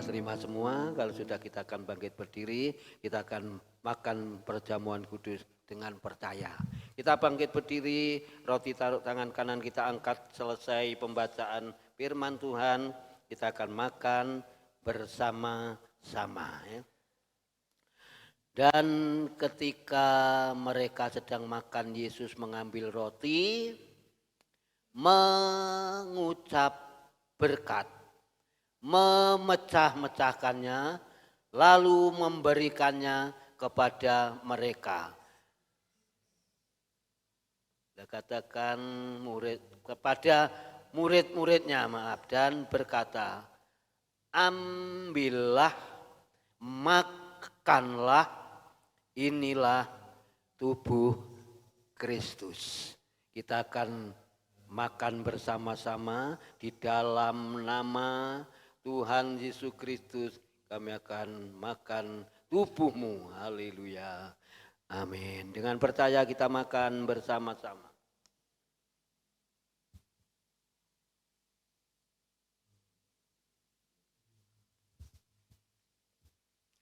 Terima semua, kalau sudah kita akan bangkit berdiri, kita akan makan perjamuan kudus dengan percaya. Kita bangkit berdiri, roti taruh tangan kanan kita angkat, selesai pembacaan firman Tuhan, kita akan makan bersama-sama. Ya. Dan ketika mereka sedang makan, Yesus mengambil roti, mengucap berkat, memecah-mecahkannya, lalu memberikannya kepada mereka. Dia katakan kepada murid-muridnya, dan berkata, ambillah, makanlah, inilah tubuh Kristus. Kita akan makan bersama-sama di dalam nama Tuhan Yesus Kristus. Kami akan makan tubuh-Mu. Haleluya. Amin. Dengan percaya kita makan bersama-sama.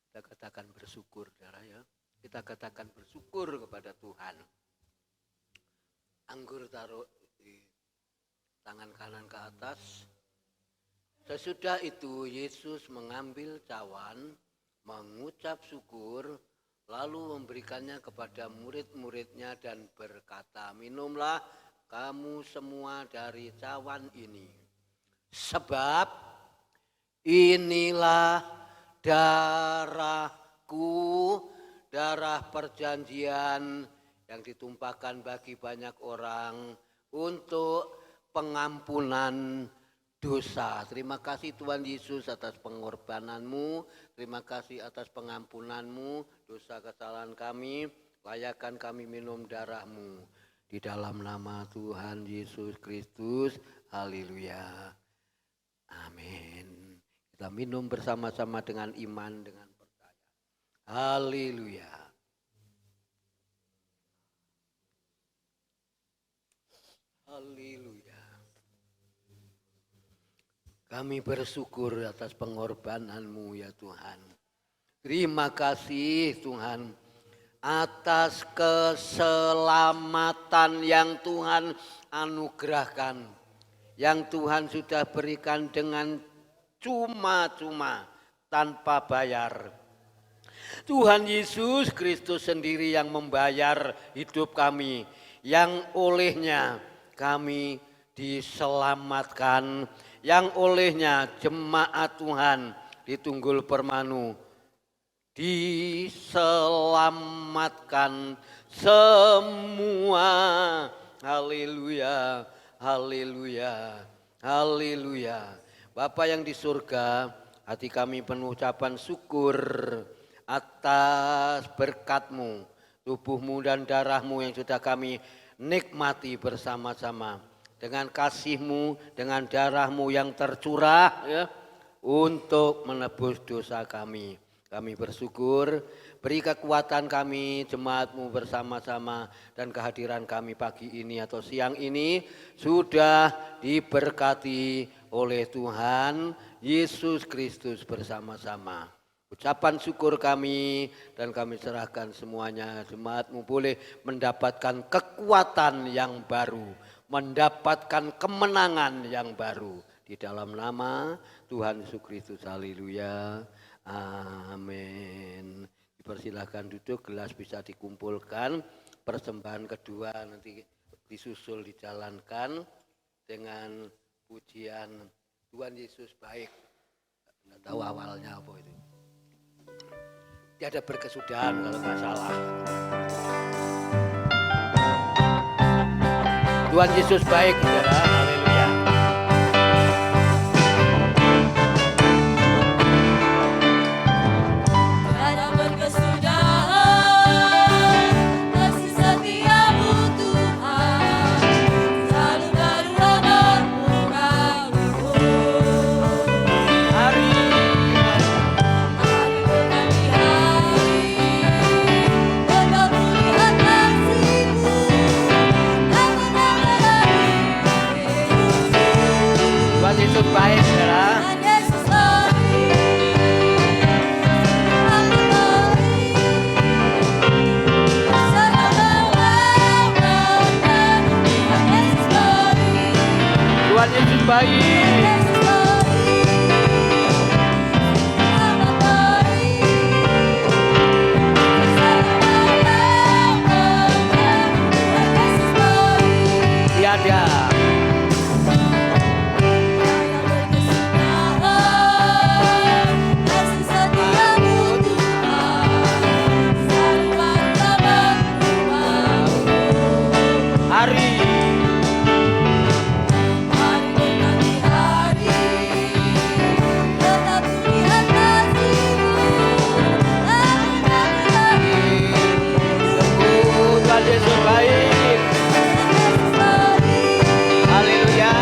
Kita katakan bersyukur, saudara ya. Kita katakan bersyukur kepada Tuhan. Anggur taruh di tangan kanan ke atas. Sesudah itu Yesus mengambil cawan, mengucap syukur, lalu memberikannya kepada murid-muridnya dan berkata, minumlah kamu semua dari cawan ini. Sebab inilah darahku, darah perjanjian yang ditumpahkan bagi banyak orang untuk pengampunan dosa. Terima kasih Tuhan Yesus atas pengorbananmu, terima kasih atas pengampunanmu, dosa kesalahan kami, layakkan kami minum darahmu. Di dalam nama Tuhan Yesus Kristus, haleluya, amin. Kita minum bersama-sama dengan iman, dengan percaya. Haleluya. Haleluya. Kami bersyukur atas pengorbanan-Mu ya Tuhan. Terima kasih Tuhan atas keselamatan yang Tuhan anugerahkan. Yang Tuhan sudah berikan dengan cuma-cuma tanpa bayar. Tuhan Yesus Kristus sendiri yang membayar hidup kami. Yang olehnya kami diselamatkan. Yang olehnya jemaat Tuhan di Tunggul Permanu diselamatkan semua. Haleluya, haleluya, haleluya. Bapa yang di surga, hati kami penuh ucapan syukur atas berkat-Mu. tubuhmu dan darahmu yang sudah kami nikmati bersama-sama. Dengan kasihmu, dengan darahmu yang tercurah ya, untuk menebus dosa kami. Kami bersyukur, beri kekuatan kami, jemaatmu bersama-sama, dan kehadiran kami pagi ini atau siang ini sudah diberkati oleh Tuhan Yesus Kristus bersama-sama. Ucapan syukur kami dan kami serahkan semuanya, jemaatmu boleh mendapatkan kekuatan yang baru, mendapatkan kemenangan yang baru di dalam nama Tuhan Yesus Kristus. Haleluya. Amin. Dipersilahkan duduk, gelas bisa dikumpulkan. Persembahan kedua nanti disusul dijalankan dengan pujian Tuhan Yesus baik. Nggak tahu awalnya apa itu. Tiada berkesudahan kalau nggak salah. Tuhan Yesus baik, saudara. Haleluya. Tiada berkesudahan kasih setiamu Tuhan, selalu baru rahmat-Mu kami. Hari Hari berganti hari, Engkau melihat kasih-Mu, dan menangani hidupku. Tuhan Yesus baik, saudara. Tuhan Yesus baik, Tuhan baik, selama-lamanya. Tuhan Yesus baik, Tuhan Yesus baik. Tuhan Yesus baik, amat baik, selama-lamanya. Tuhan Yesus baik. Tiada Tiada berkesudahan kasih setiamu Tuhan, selalu baru rahmat-Mu. hari Hari berganti hari, tetap kulihat kasih-Mu, dan menangani hidupku. Tuhan Yesus baik. Tuhan Yesus baik, Haleluya.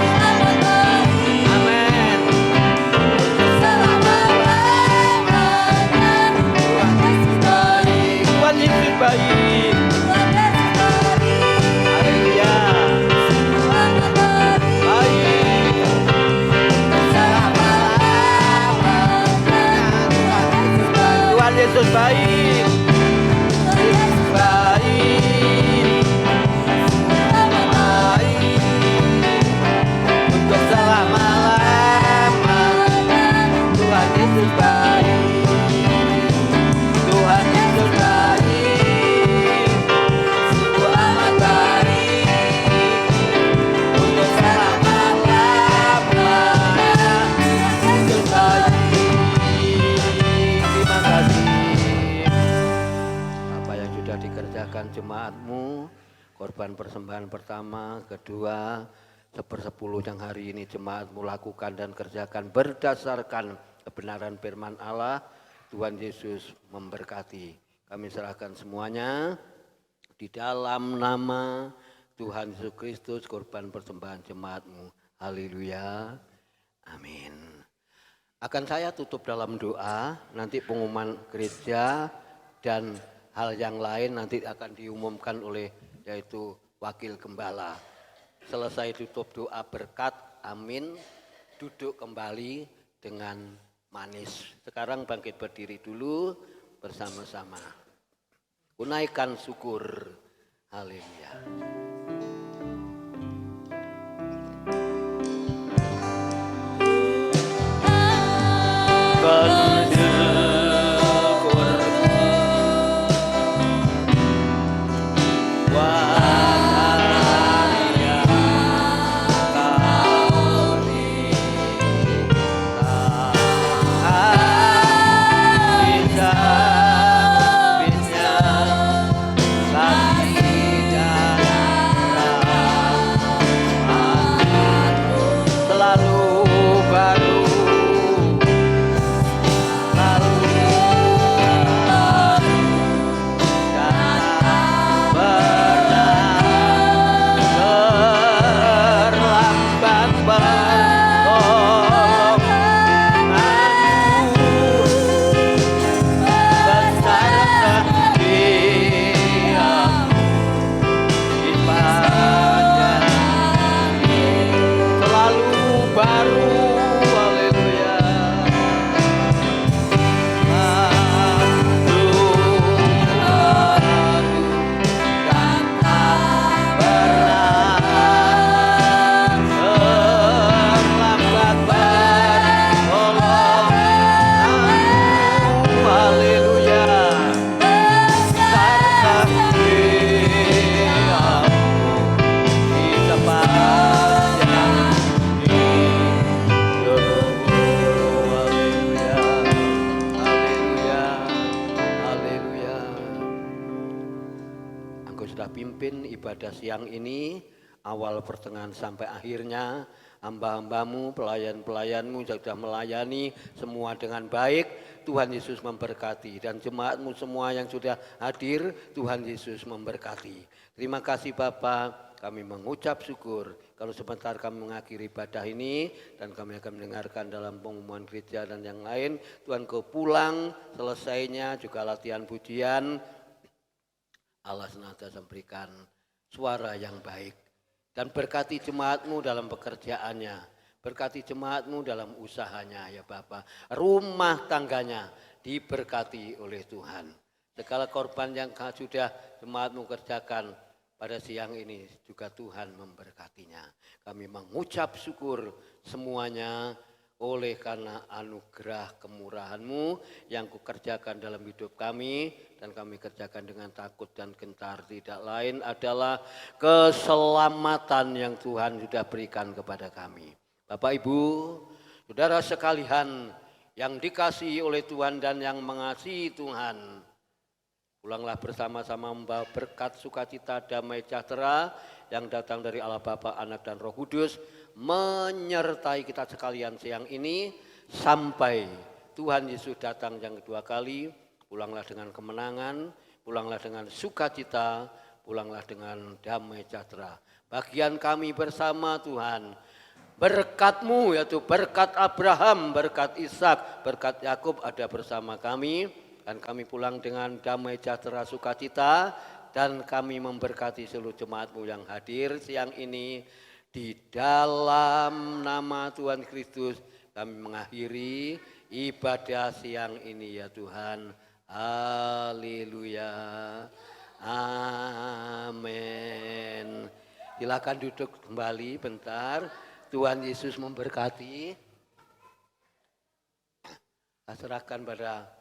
amat baik, Amin. selama-lamanya. Tuhan Yesus baik, Tuhan Yesus baik. Tuhan Yesus baik, Haleluya. amat baik, Baik. selama-lamanya. Tuhan Yesus Tuhan Yesus baik, baik. Tuhan Yesus Baik. amat baik, Untuk selama-lamanya. Tuhan Yesus baik. Tuhan Yesus baik. Sungguh amat baik. Untuk selama-lamanya. Yesus baik. Terima kasih. Apa yang sudah dikerjakan jemaatmu, korban persembahan pertama, kedua, 1/10 yang hari ini jemaatmu lakukan dan kerjakan berdasarkan kebenaran firman Allah, Tuhan Yesus memberkati. Kami serahkan semuanya di dalam nama Tuhan Yesus Kristus, korban persembahan jemaatmu. Haleluya. Amin. Akan saya tutup dalam doa, nanti pengumuman gereja dan hal yang lain nanti akan diumumkan oleh yaitu wakil gembala. Selesai tutup doa berkat, amin, duduk kembali dengan manis. Sekarang bangkit berdiri dulu bersama-sama. Kunaikan syukur. Haleluya. Bersyukur wahai kau bisa lagi dan sudah pimpin ibadah siang ini, awal pertengahan sampai akhirnya. Hamba-hambamu, pelayan-pelayanmu sudah melayani semua dengan baik. Tuhan Yesus memberkati, dan jemaatmu semua yang sudah hadir, Tuhan Yesus memberkati. Terima kasih Bapa, kami mengucap syukur kalau sebentar kami mengakhiri ibadah ini dan kami akan mendengarkan dalam pengumuman gereja dan yang lain. Tuhan kau pulang selesainya juga latihan pujian, Allah senantiasa memberikan suara yang baik. Dan berkati jemaatmu dalam pekerjaannya, berkati jemaatmu dalam usahanya ya Bapa. Rumah tangganya diberkati oleh Tuhan. Segala korban yang sudah jemaatmu kerjakan pada siang ini juga Tuhan memberkatinya. Kami mengucap syukur semuanya oleh karena anugerah kemurahan-Mu yang kukerjakan dalam hidup kami, dan kami kerjakan dengan takut dan gentar, tidak lain adalah keselamatan yang Tuhan sudah berikan kepada kami. Bapak Ibu, saudara sekalian yang dikasihi oleh Tuhan dan yang mengasihi Tuhan, pulanglah bersama-sama membawa berkat sukacita damai sejahtera yang datang dari Allah Bapa, Anak dan Roh Kudus menyertai kita sekalian siang ini sampai Tuhan Yesus datang yang kedua kali. Pulanglah dengan kemenangan, pulanglah dengan sukacita, pulanglah dengan damai sejahtera. Bagian kami bersama Tuhan, berkat-Mu yaitu berkat Abraham, berkat Ishak, berkat Yakub ada bersama kami, dan kami pulang dengan damai sejahtera sukacita, dan kami memberkati seluruh jemaat-Mu yang hadir siang ini. Di dalam nama Tuhan Kristus kami mengakhiri ibadah siang ini ya Tuhan. Haleluya. Amin. Silakan duduk kembali bentar. Tuhan Yesus memberkati. Saya serahkan pada